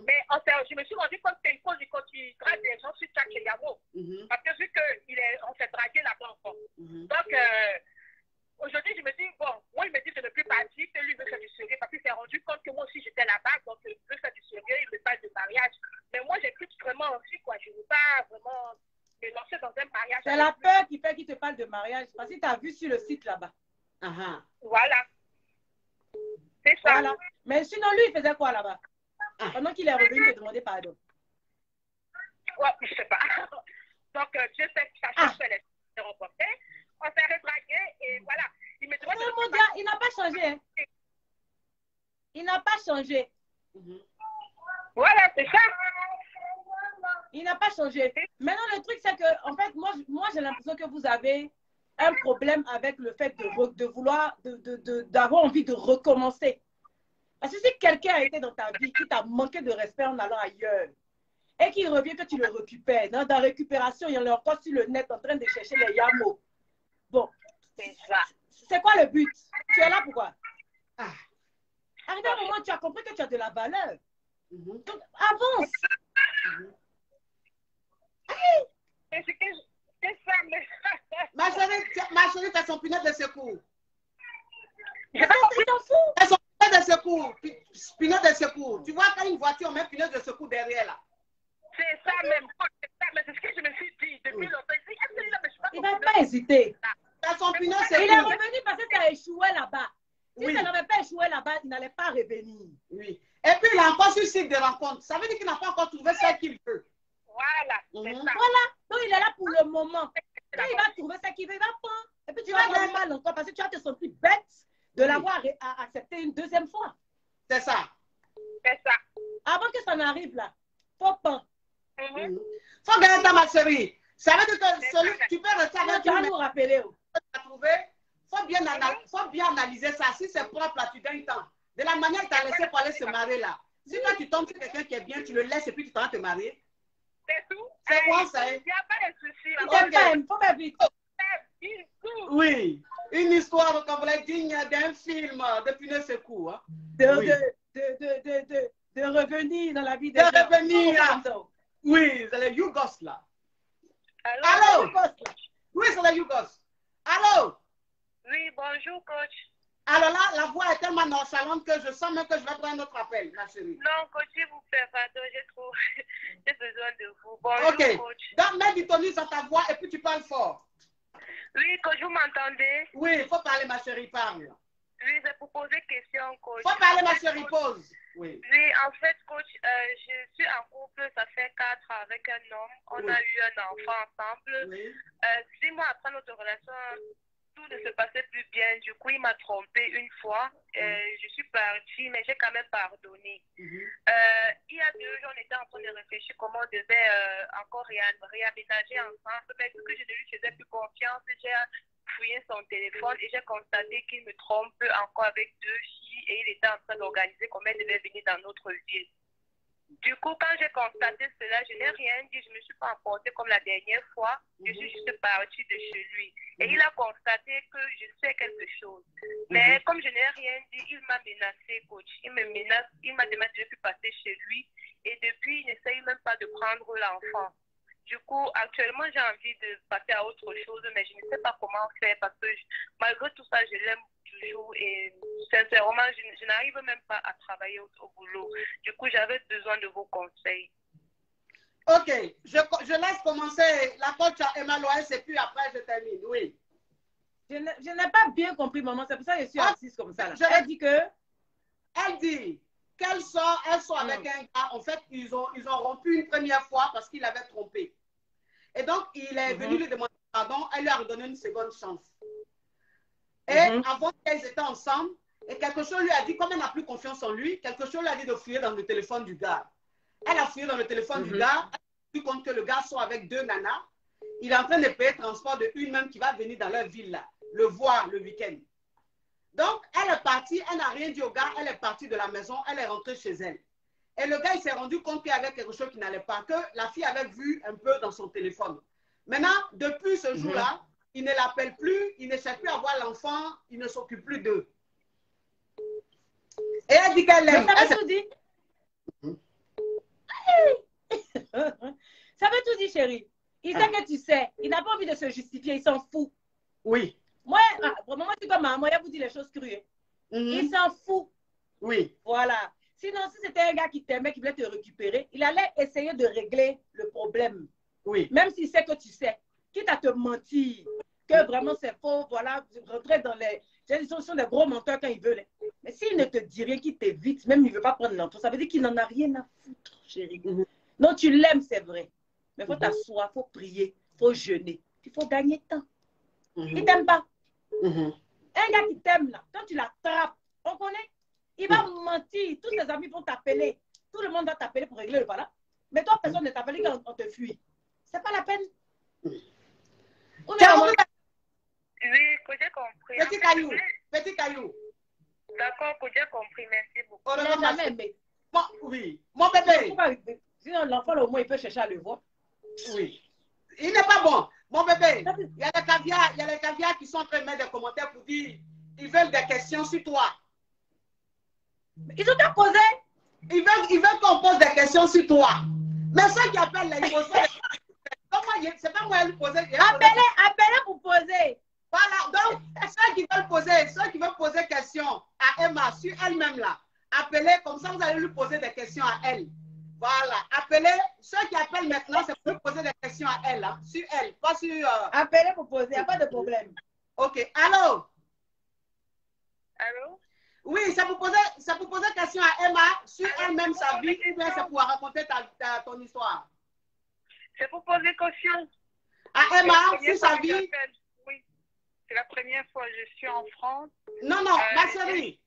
Mais je me suis rendu compte qu'il faut lui continuer des gens sur Tchak et Yamo. Parce que vu qu'on s'est dragué là-bas encore. Donc, aujourd'hui, je me dis, bon, moi, il me dit que je ne peux pas dire que lui veut faire du sérieux parce qu'il s'est rendu compte que moi aussi j'étais là-bas, donc il veut faire du sérieux, il me parle de mariage. Mais moi, j'ai plus vraiment envie, quoi. Je ne veux pas vraiment me lancer dans un mariage. C'est la peur qui fait qu'il te parle de mariage parce que tu as vu sur le site là-bas. Voilà. C'est ça. Voilà. Mais sinon, lui, il faisait quoi là-bas? Pendant qu'il est revenu te demander pardon. Ouais, je ne sais pas. Donc, je sais que ça change que les rencontrés. On s'est redragué et voilà. Il me demande non, mon gars, il n'a pas changé. Hein. Il n'a pas changé. Voilà, c'est ça. Il n'a pas changé. Maintenant, le truc, c'est que, en fait, moi j'ai l'impression que vous avez un problème avec le fait de vouloir, d'avoir envie de recommencer. Parce que si quelqu'un a été dans ta vie qui t'a manqué de respect en allant ailleurs et qu'il revient que tu le récupères, dans la récupération, il y en a encore sur le net en train de chercher les yamos. Bon, c'est ça. C'est quoi le but? Tu es là pourquoi? Arrivé à un moment, tu as compris que tu as de la valeur. Donc, avance. C'est ça, mais... Ma chérie, t'as son pinot de secours. Il t'en fout. T'as son pinot de secours. Pinot de secours. Tu vois, quand une voiture, on met pinot de secours derrière là. C'est ça même. Mais c'est ce que je me suis dit depuis longtemps. Il ne va pas hésiter. T'as son pinot de secours. Il est revenu parce que ça a échoué là-bas. Si ça n'avait pas échoué là-bas, il n'allait pas revenir. Oui. Et puis, il a encore sur le site de rencontre. Ça veut dire qu'il n'a pas encore trouvé ce qu'il veut. Voilà, c'est ça. Voilà. Donc, il est là pour le moment. Quand il va trouver ce qu'il veut, il va prendre. Et puis, tu vas avoir mal encore parce que tu vas te sentir bête de l'avoir accepté une deuxième fois. C'est ça. C'est ça. Avant que ça n'arrive là, faut pas. Faut gagner ta ma chérie. Ça veut dire que tu peux rester avec tu vas nous rappeler. Faut bien analyser ça. Si c'est propre, là, tu donnes temps. De la manière que tu as laissé pour aller se marier là. Si toi, tu tombes sur quelqu'un qui est bien, tu le laisses et puis tu t'en vas te marier. C'est tout. C'est quoi ça? Il n'y a pas de souci. Il faut faire vite. Oui. Une histoire, comme vous l'avez dit, d'un film de Pinot Secours. Hein? De revenir dans la vie des gens. De revenir. Oui, c'est le Yougos là. Allô? Oui, c'est le Yougos. Allô? Oui, bonjour, coach. Alors là, la voix est tellement nonchalante que je sens même que je vais prendre un autre appel, ma chérie. Non, coach, s'il vous plaît, pardon, j'ai besoin de vous. Bonjour, coach. Donc, mets du tonus dans ta voix et puis tu parles fort. Oui, coach, vous m'entendez? Oui, il faut parler, ma chérie, parle. Oui, c'est pour poser question, coach. Faut parler, ma chérie, pause. Oui. Oui, en fait, coach, je suis en couple, ça fait 4 ans avec un homme. On a eu un enfant ensemble. Oui. 6 mois après notre relation, tout ne se passait plus bien. Du coup, il m'a trompée une fois. Je suis partie, mais j'ai quand même pardonné. Il y a 2 jours, on était en train de réfléchir comment on devait encore réaménager ensemble. Mais vu que je ne lui faisais plus confiance, j'ai fouillé son téléphone et j'ai constaté qu'il me trompe encore avec 2 filles et il était en train d'organiser comment elle devait venir dans notre ville. Du coup, quand j'ai constaté cela, je n'ai rien dit, je ne me suis pas emportée comme la dernière fois, je suis juste partie de chez lui. Et il a constaté que je sais quelque chose. Mais comme je n'ai rien dit, il m'a menacé, coach. Il me menace, il m'a demandé de ne plus passer chez lui. Et depuis, il n'essaye même pas de prendre l'enfant. Du coup, actuellement, j'ai envie de passer à autre chose, mais je ne sais pas comment faire parce que malgré tout ça, je l'aime toujours et sincèrement, je n'arrive même pas à travailler au boulot. Du coup, j'avais besoin de vos conseils. Ok, je laisse commencer la coach à Emma Loès et puis après je termine, oui. Je n'ai pas bien compris, maman, c'est pour ça que je suis assise comme ça. Là. Elle dit que... Elle dit qu'elle sort avec un gars. En fait, ils ont rompu une première fois parce qu'il avait trompé. Et donc, il est venu lui demander pardon. Elle lui a redonné une seconde chance. Et avant qu'elles étaient ensemble, et quelque chose lui a dit, comme elle n'a plus confiance en lui, quelque chose lui a dit de fouiller dans le téléphone du gars. Elle a fouillé dans le téléphone du gars. Elle a vu compte que le gars sort avec 2 nanas. Il est en train de payer le transport de une même qui va venir dans leur ville, là, le voir le week-end. Donc, elle est partie, elle n'a rien dit au gars, elle est partie de la maison, elle est rentrée chez elle. Et le gars, il s'est rendu compte qu'il y avait quelque chose qui n'allait pas, que la fille avait vu un peu dans son téléphone. Maintenant, depuis ce jour-là, il ne l'appelle plus, il ne cherche plus à voir l'enfant, il ne s'occupe plus d'eux. Et elle dit qu'elle l'aime. Ça veut tout dire. Ça veut tout dire, chérie. Il sait que tu sais. Il n'a pas envie de se justifier, il s'en fout. Oui. Moi, moi, c'est comme maman, il vous dit les choses crues. Il s'en fout. Oui. Voilà. Sinon, si c'était un gars qui t'aimait, qui voulait te récupérer, il allait essayer de régler le problème. Oui. Même s'il sait que tu sais. Quitte à te mentir, que vraiment c'est faux, voilà, rentrer dans les... Ils sont des gros menteurs quand ils veulent. Mais s'il ne te dit rien, qu'il t'évite, même il ne veut pas prendre l'enfant, ça veut dire qu'il n'en a rien à foutre, chérie. Non, tu l'aimes, c'est vrai. Mais il faut t'asseoir, il faut prier, il faut jeûner. Il faut gagner temps. Il ne t'aime pas. Un gars qui t'aime, là, quand tu l'attrapes, on connaît, il va mentir. Tous tes amis vont t'appeler. Tout le monde va t'appeler pour régler le voilà. Mais toi, personne ne t'appelle quand on te fuit. C'est pas la peine. Oui, que j'ai compris. Petit caillou. Petit caillou. D'accord, que j'ai compris. Merci beaucoup. Il n'a jamais aimé. Oui. Mon bébé. Sinon, l'enfant, au moins, il peut chercher à le voir. Oui. Il n'est pas bon. Mon bébé, il y a les caviars qui sont en train de mettre des commentaires pour dire ils veulent des questions sur toi. Ils ont déjà posé. Ils veulent qu'on pose des questions sur toi. Mais ceux qui appellent les poseurs, c'est pas moi qui lui poser. Appelez pour poser. Voilà, donc ceux qui veulent poser questions à Emma sur elle-même là, appelez, comme ça vous allez lui poser des questions à elle. Voilà, appelez, ceux qui appellent maintenant, c'est pour lui poser des questions à elle, hein, sur elle, pas sur... Appelez pour poser, il n'y a pas de problème. Ok, allô? Allô? Oui, c'est pour poser question à Emma sur elle-même sa vie, ou bien c'est pour raconter ton histoire? C'est pour poser question. À Emma, sur sa vie? Oui, c'est la première fois que je suis en France. Non, ma chérie,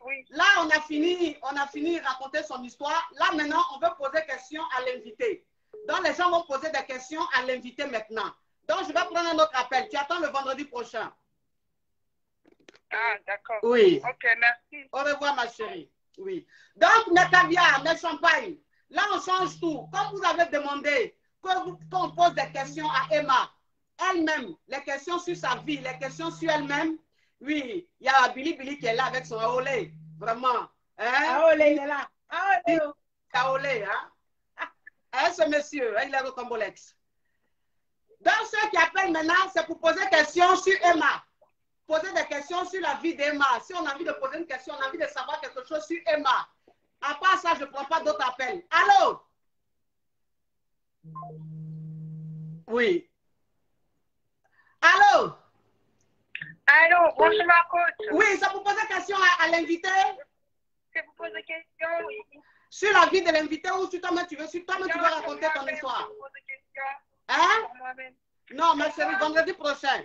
oui. Là, on a fini de raconter son histoire. Là, maintenant, on veut poser question à l'invité. Donc, les gens vont poser des questions à l'invité maintenant. Donc, je vais prendre un autre appel. Tu attends le vendredi prochain. Ah, d'accord. Oui. Ok, merci. Au revoir, ma chérie. Oui. Donc, mes caviars, mes champagnes, là, on change tout. Comme vous avez demandé qu'on pose des questions à Emma, elle-même, les questions sur sa vie, les questions sur elle-même. Oui, il y a Billy qui est là avec son Aolé. Vraiment. Hein? Aolé, il est là. Aolé. Aolé, hein? Hein, ce monsieur, il est au Combolex. Donc, ceux qui appellent maintenant, c'est pour poser des questions sur Emma. Poser des questions sur la vie d'Emma. Si on a envie de poser une question, on a envie de savoir quelque chose sur Emma. À part ça, je ne prends pas d'autres appels. Allô? Oui. Allô? Allô, bonjour ma coach. Oui, ça vous pose une question à l'invité? Je vous pose une question, oui. Sur la vie de l'invité ou sur toi-même tu veux raconter ton histoire? Je vous pose une question. Hein? Non, ma chérie, vendredi prochain.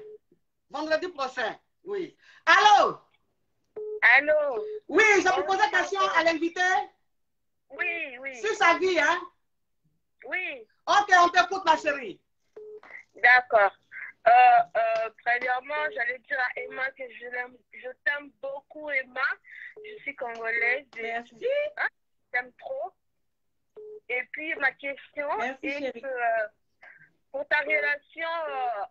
Vendredi prochain, oui. Allô? Allô? Oui, ça vous pose une question à l'invité? Oui, oui. Sur sa vie, hein? Oui. Ok, on t'écoute, ma chérie. D'accord. Premièrement, j'allais dire à Emma que je t'aime beaucoup, Emma. Je suis congolaise. Merci. Je t'aime trop. Et puis, ma question est que pour ta relation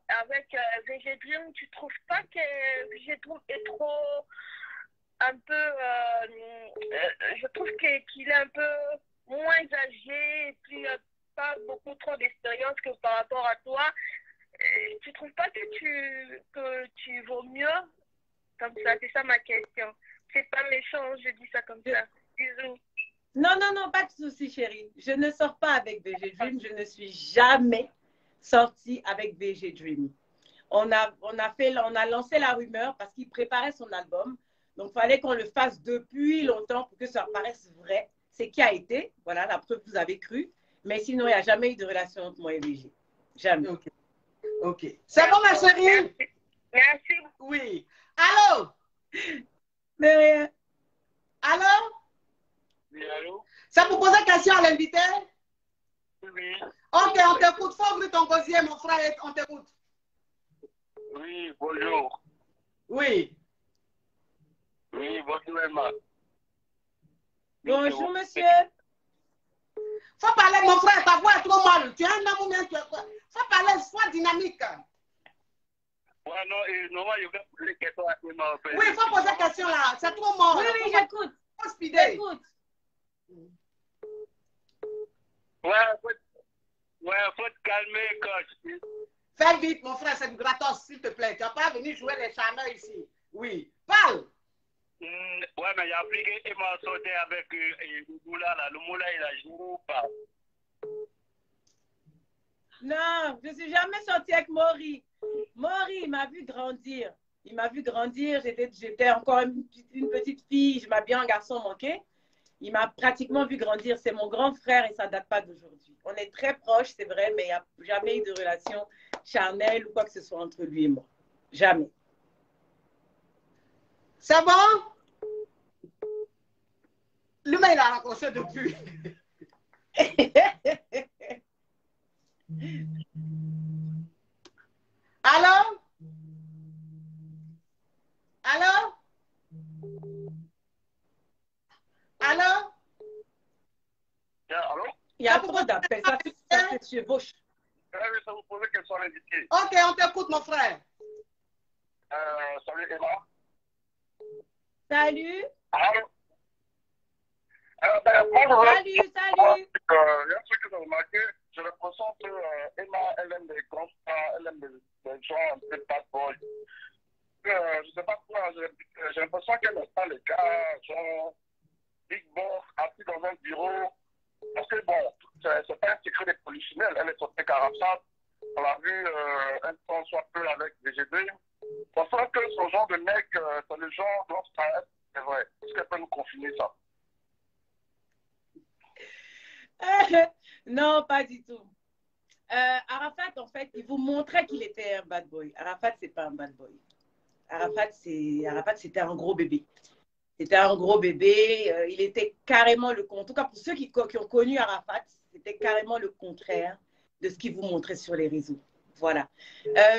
avec VG Dream, tu trouves pas que VG Dream est trop un peu... je trouve qu'il est un peu moins âgé et puis pas beaucoup trop d'expérience que par rapport à toi. Tu trouves pas que tu vaux mieux comme ça? C'est ça ma question. C'est pas méchant, je dis ça comme ça. Bisous. Non, non, non, pas de souci, chérie. Je ne sors pas avec VG Dream. Je ne suis jamais sortie avec VG Dream. On a lancé la rumeur parce qu'il préparait son album. Donc, il fallait qu'on le fasse depuis longtemps pour que ça paraisse vrai. C'est qui a été. Voilà, la preuve, vous avez cru. Mais sinon, il n'y a jamais eu de relation entre moi et VG. Jamais. Ok. Ok. C'est bon, ma chérie? Merci. Oui. Allô? Mais rien. Allô? Oui, allô? Ça vous pose une question à l'invité? Oui. Ok, on t'écoute. Faut ouvrir ton gosier, mon frère, on t'écoute. Oui, bonjour. Oui. Oui, bonjour, Emma. Bonjour, monsieur. Faut parler, mon frère, ta voix est trop mal. Tu es un homme ou bien tu es quoi? Faut parler, sois dynamique. Ouais, non, et normalement, il y a poser des questions à Emma. Oui, il faut poser la question là. C'est trop mort. Oui, oui, j'écoute. Faut speeder. J'écoute. Ouais, faut te calmer, coach. Fais vite, mon frère, c'est du gratos, s'il te plaît. Tu n'as pas venu jouer les charmeurs ici. Oui. Parle. Ouais, mais il y a plus qu'Emma sauté avec le moula, là. Le moula, il a joué ou pas? Non, je ne suis jamais sortie avec Maury. Maury, il m'a vu grandir. Il m'a vu grandir. J'étais encore une petite fille. Je m'habillais en garçon manqué. Il m'a pratiquement vu grandir. C'est mon grand frère et ça ne date pas d'aujourd'hui. On est très proches, c'est vrai, mais il n'y a jamais eu de relation charnelle ou quoi que ce soit entre lui et moi. Jamais. C'est bon? Lui-même, il a raccroché depuis. Allô? Allô? Allô? Allô? Il y a trop d'appels. Ça se chevauche. Ça vous pose question à l'invité. Ok, on t'écoute, mon frère. Salut, Emma. Salut. Allô? Salut. Il y a un truc que j'ai remarqué, j'ai l'impression que Emma, elle aime les grands stars, elle aime les gens un peu bad boy. Je ne sais pas pourquoi, j'ai l'impression qu'elle n'aime pas les gars, genre big boss, assis dans un bureau. Parce que bon, c'est pas un secret des polichinelles, elle est sortie avec Arafat. On l'a vu un temps soit peu avec VG2. On sent que ce genre de mec, c'est le genre dont c'est vrai. Est-ce qu'elle peut nous confiner ça? Non, pas du tout. Arafat, en fait, il vous montrait qu'il était un bad boy. Arafat, c'est pas un bad boy. Arafat, c'était un gros bébé. C'était un gros bébé. Il était carrément le contraire. En tout cas, pour ceux qui ont connu Arafat, c'était carrément le contraire de ce qu'il vous montrait sur les réseaux. Voilà.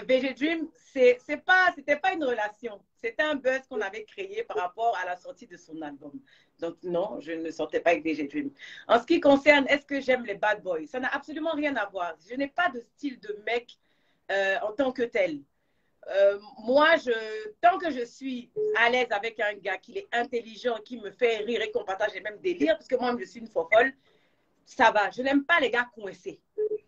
VG Dream, c'était pas une relation. C'était un buzz qu'on avait créé par rapport à la sortie de son album. Donc non, je ne sortais pas avec VG Dream. En ce qui concerne, est-ce que j'aime les bad boys? Ça n'a absolument rien à voir. Je n'ai pas de style de mec en tant que tel. Moi, tant que je suis à l'aise avec un gars qui est intelligent, qui me fait rire et qu'on partage les mêmes délires, parce que moi, je suis une fofolle, ça va. Je n'aime pas les gars coincés.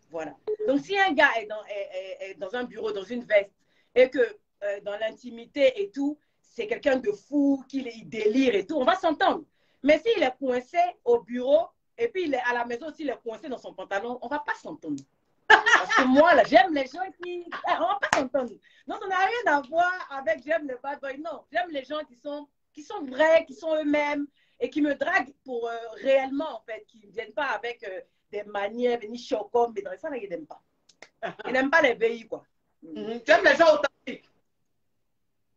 Voilà. Donc, si un gars est dans un bureau, dans une veste, et que dans l'intimité et tout, c'est quelqu'un de fou, qu'il délire et tout, on va s'entendre. Mais s'il est coincé au bureau, et puis il est à la maison, s'il est coincé dans son pantalon, on ne va pas s'entendre. Parce que moi, là, j'aime les gens qui... On ne va pas s'entendre. Non, ça n'a rien rien à voir avec j'aime les bad boys. Non, j'aime les gens qui sont vrais, qui sont eux-mêmes et qui me draguent pour réellement, en fait, qui ne viennent pas avec des manières, venir choquer, mais dans ça, là, ils n'aiment pas. Ils n'aiment pas les pays, quoi. Tu aimes les gens authentiques.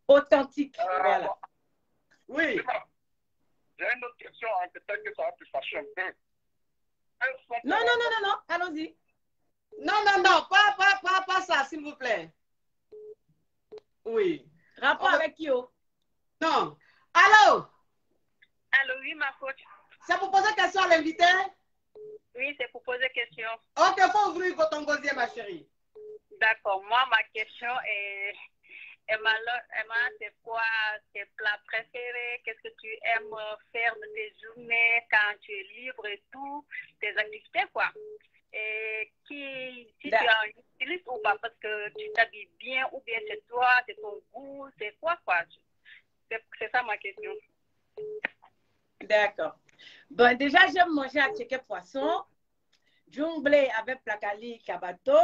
Authentiques, voilà. Oui. J'ai une autre question, hein, peut-être que ça va te fâcher un peu. Non, allons-y. Non, pas ça, s'il vous plaît. Oui. Rapport avec qui, oh? Non. Allô? Allô, oui, ma coach. C'est pour poser question à l'invité? Oui, c'est pour poser question. Ok, faut ouvrir ton gosier, ma chérie. D'accord. Moi, ma question est, Emma, c'est quoi tes plats préférés? Qu'est-ce que tu aimes faire de tes journées quand tu es libre et tout? Tes activités, quoi. Et si tu as un styliste ou pas, parce que tu t'habilles bien ou bien c'est toi, c'est ton goût, c'est quoi? C'est ça ma question. D'accord. Bon, déjà, j'aime manger à Tchèque poisson, junglé avec placali kabato.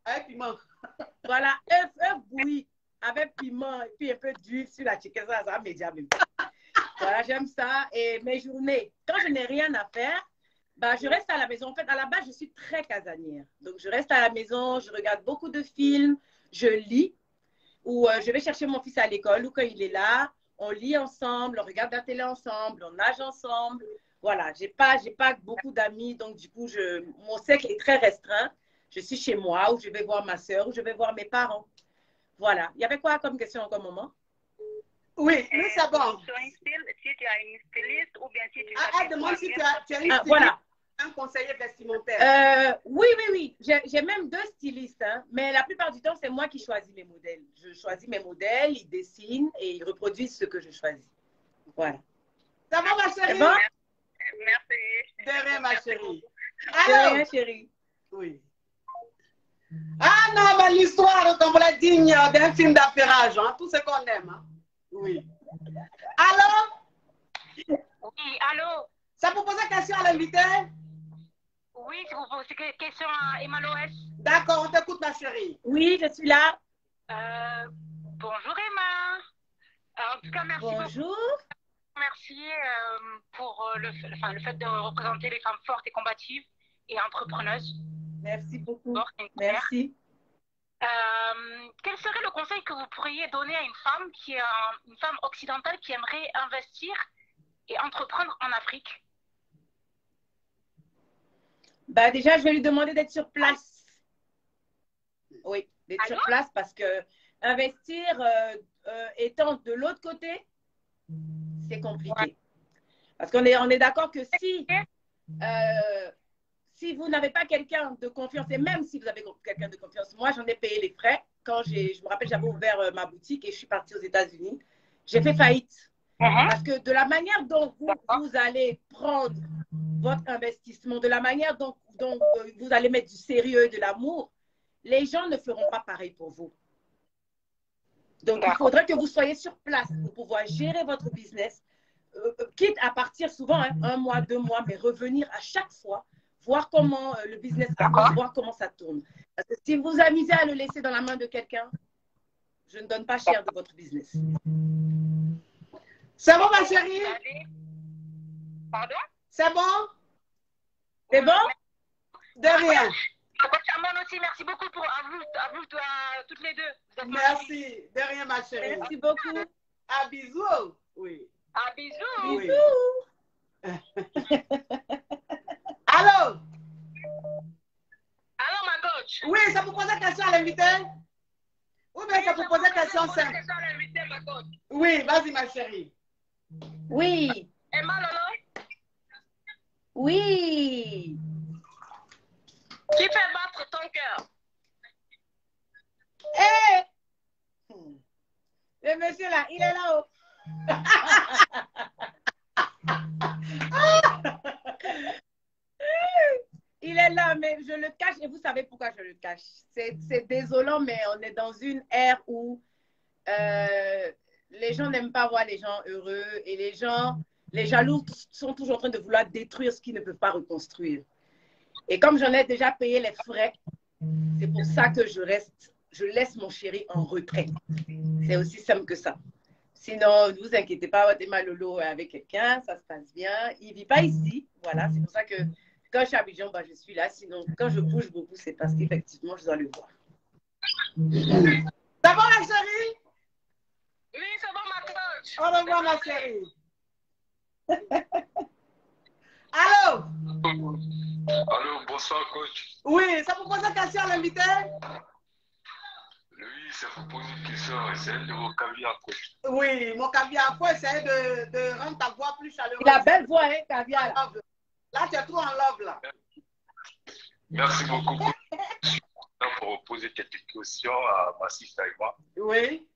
Avec piment. Voilà, œuf bouilli avec piment et puis un peu d'huile sur la chicken, ça m'édia même. Voilà, j'aime ça. Et mes journées, quand je n'ai rien à faire, bah, je reste à la maison. En fait, à la base, je suis très casanière. Donc, je reste à la maison, je regarde beaucoup de films, je lis, ou je vais chercher mon fils à l'école, ou quand il est là, on lit ensemble, on regarde la télé ensemble, on nage ensemble. Voilà, j'ai pas beaucoup d'amis, donc du coup, mon cercle est très restreint. Je suis chez moi, ou je vais voir ma soeur, ou je vais voir mes parents. Voilà. Il y avait quoi comme question en ce moment? Oui, c'est bon. Si tu as une styliste ou bien si tu as demande si tu as une styliste, voilà. Un conseiller vestimentaire. Oui. J'ai même 2 stylistes, hein, mais la plupart du temps, c'est moi qui choisis mes modèles. Je choisis mes modèles, ils dessinent et ils reproduisent ce que je choisis. Voilà. Ça va, ma chérie? Bon? Merci. De rien, ma chérie. De rien, chérie. Oui. Ah non, mais l'histoire, comme vous l'avez digne d'un film d'affairage, hein, tout ce qu'on aime. Hein. Oui. Allô? Oui, allô? Ça vous pose question à l'invité? Oui, c'est pour poser question à Emma Loès. D'accord, on t'écoute, ma chérie. Oui, je suis là. Bonjour Emma. En tout cas, merci Bonjour. beaucoup. Merci pour le fait de représenter les femmes fortes et combatives et entrepreneuses. Merci beaucoup. Merci. Quel serait le conseil que vous pourriez donner à une femme qui est une femme occidentale qui aimerait investir et entreprendre en Afrique? Bah déjà, je vais lui demander d'être sur place. Oui, d'être sur place parce que investir étant de l'autre côté, c'est compliqué. Ouais. Parce qu'on est d'accord que si vous n'avez pas quelqu'un de confiance, et même si vous avez quelqu'un de confiance, moi j'en ai payé les frais. Quand je me rappelle, j'avais ouvert ma boutique et je suis partie aux États-Unis. J'ai fait faillite. Parce que de la manière dont vous allez prendre votre investissement, de la manière dont vous allez mettre du sérieux et de l'amour, les gens ne feront pas pareil pour vous. Donc, il faudrait que vous soyez sur place pour pouvoir gérer votre business, quitte à partir souvent, hein, 1 mois, 2 mois, mais revenir à chaque fois, voir comment le business avance, voir comment ça tourne. Parce que si vous amusez à le laisser dans la main de quelqu'un, je ne donne pas cher de votre business. C'est bon, ma chérie? Pardon? C'est bon? C'est bon? De rien. Chamon aussi, merci beaucoup à vous toutes les deux. Merci. De rien, ma chérie. Merci beaucoup. À bisous. Oui. À bisous. Bisous. Oui. Allô? Allô, ma coach? Oui, ça vous pose question à l'invité? Ou bien ça vous pose question simple? Oui, vas-y, ma chérie. Oui. Emma Lolo? Oui. Qui fait battre ton cœur? Hé! Le monsieur là, il est là-haut. Il est là, mais je le cache et vous savez pourquoi je le cache. C'est désolant, mais on est dans une ère où les gens n'aiment pas voir les gens heureux et les jaloux sont toujours en train de vouloir détruire ce qu'ils ne peuvent pas reconstruire. Et comme j'en ai déjà payé les frais, c'est pour ça que je laisse mon chéri en retrait. C'est aussi simple que ça. Sinon, ne vous inquiétez pas, Watema Lolo avec quelqu'un, ça se passe bien. Il ne vit pas ici. Voilà, c'est pour ça que quand je suis à Abidjan, bah, je suis là. Sinon, quand je bouge beaucoup, c'est parce qu'effectivement, je dois le voir. Ça va, ma chérie? Oui, ça va, ma coach. Au revoir, ma chérie. Allô? Allô, bonsoir, coach. Oui, ça vous pose une question à l'invité? Oui, ça vous pose une question. C'est de vos caviar, coach. Oui, mon caviar, il faut essayer de rendre ta voix plus chaleureuse. Il a belle voix, hein, caviar. Là, tu es trop en love, là. Merci beaucoup, coach. Pour poser quelques questions à ma sister et moi. Oui.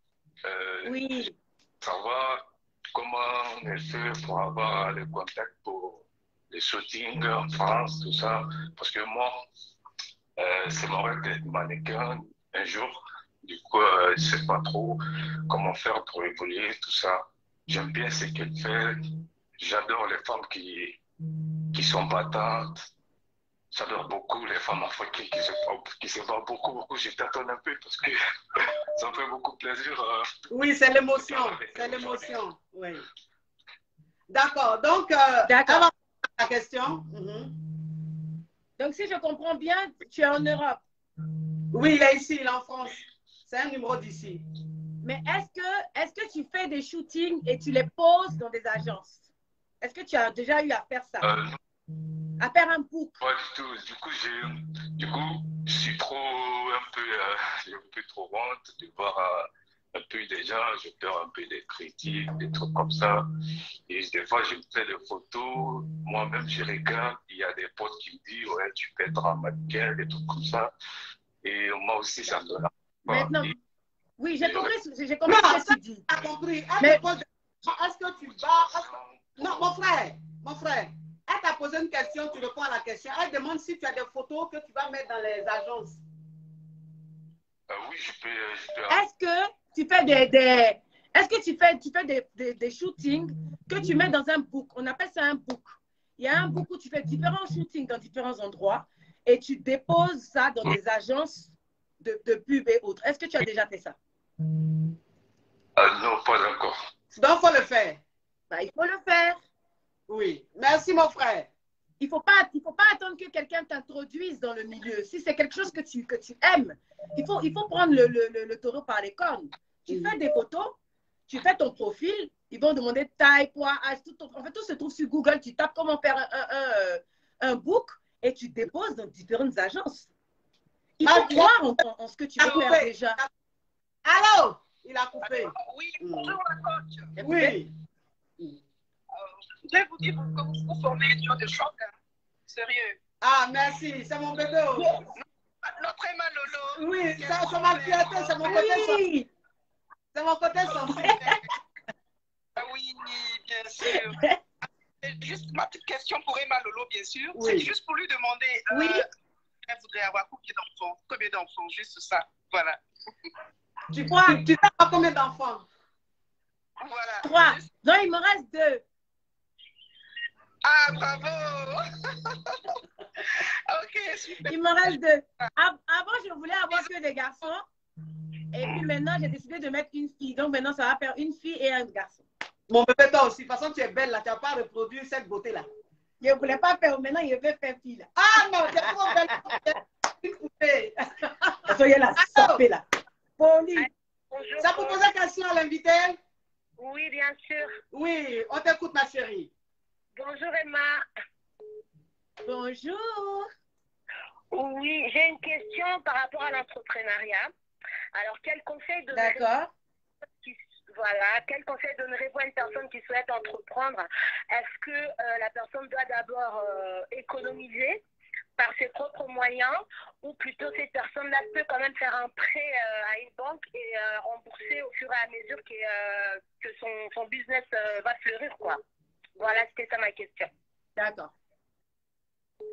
Oui. Savoir comment elle fait pour avoir les contacts pour les shootings en France, tout ça. Parce que moi, c'est mon rêve d'être mannequin un jour. Du coup, je ne sais pas trop comment faire pour évoluer, tout ça. J'aime bien ce qu'elle fait. J'adore les femmes qui sont battantes. J'adore beaucoup les femmes africaines qui se battent beaucoup. Je tâtonne un peu parce que ça me fait beaucoup plaisir. Oui, c'est l'émotion. C'est l'émotion. Oui. D'accord. Donc, D'accord. la question. Donc, si je comprends bien, tu es en Europe. Oui, il est ici, il est en France. C'est un numéro d'ici. Mais est-ce que tu fais des shootings et tu les poses dans des agences? Est-ce que tu as déjà eu à faire ça? À faire un book? Pas du tout. Du coup, je suis j'ai un peu trop honte de voir un peu des gens, je perds un peu des critiques, des trucs comme ça. Et des fois, je me fais des photos, moi-même, je regarde, il y a des potes qui me disent, ouais, tu peux être en mannequin, des trucs comme ça. Et moi aussi, ça me donne. Maintenant, oui, j'ai compris ce que tu dis. J'ai compris. Mais... Est-ce que tu vas... Non, mon frère, elle t'a posé une question, tu réponds à la question. Elle demande si tu as des photos que tu vas mettre dans les agences. Oui, je peux. Est-ce que tu fais est-ce que tu fais des shootings que tu mets dans un book? On appelle ça un book. Il y a un book où tu fais différents shootings dans différents endroits et tu déposes ça dans des agences de pub et autres. Est-ce que tu as déjà fait ça? Non, pas encore. Donc, il faut le faire. Bah, il faut le faire. Oui. Merci, mon frère. Il faut pas attendre que quelqu'un t'introduise dans le milieu. Si c'est quelque chose que tu aimes, il faut prendre le taureau par les cornes. Tu fais des photos, tu fais ton profil, ils vont demander taille, poids, âge, en fait, tout se trouve sur Google. Tu tapes comment faire un book et tu déposes dans différentes agences. Il faut croire en ce que tu veux faire déjà. Allô? Il a coupé. Oui, bonjour, la coach. Oui. Je voudrais vous dire que vous formez sur de choc. Hein. Sérieux. Ah, merci. C'est mon bébé. Notre Emma Lolo. Oui, c'est ma fierté, c'est mon côté sensible. C'est mon côté sensible. Oui, bien sûr. Juste ma petite question pour Emma Lolo, bien sûr. Oui. C'est juste pour lui demander. Oui. Elle voudrait avoir combien d'enfants? Juste ça. Voilà. Tu crois? Tu sais pas combien d'enfants? Voilà. 3. Non, il me reste 2. Ah, bravo! Ok, super. Il me reste 2. Avant, je voulais avoir que des garçons. Et puis maintenant, j'ai décidé de mettre une fille. Donc maintenant, ça va faire une fille et un garçon. Mon bébé, toi aussi. De toute façon, tu es belle là. Tu n'as pas reproduit cette beauté-là. Je ne voulais pas faire. Maintenant, je vais faire fille là. Ah non, tu es trop belle. Une poupée. Soyez là, sortez là. Poli. Bonjour. Ça vous pose une question à l'invité? Oui, bien sûr. Oui, on t'écoute, ma chérie. Bonjour Emma. Bonjour. Oui, j'ai une question par rapport à l'entrepreneuriat. Alors, quel conseil D'accord. quel conseil donnerez-vous à une personne qui souhaite entreprendre? Est-ce que la personne doit d'abord économiser par ses propres moyens, ou plutôt cette personne-là peut quand même faire un prêt à une banque et rembourser au fur et à mesure que son business va fleurir, quoi. Voilà, c'était ça ma question. D'accord.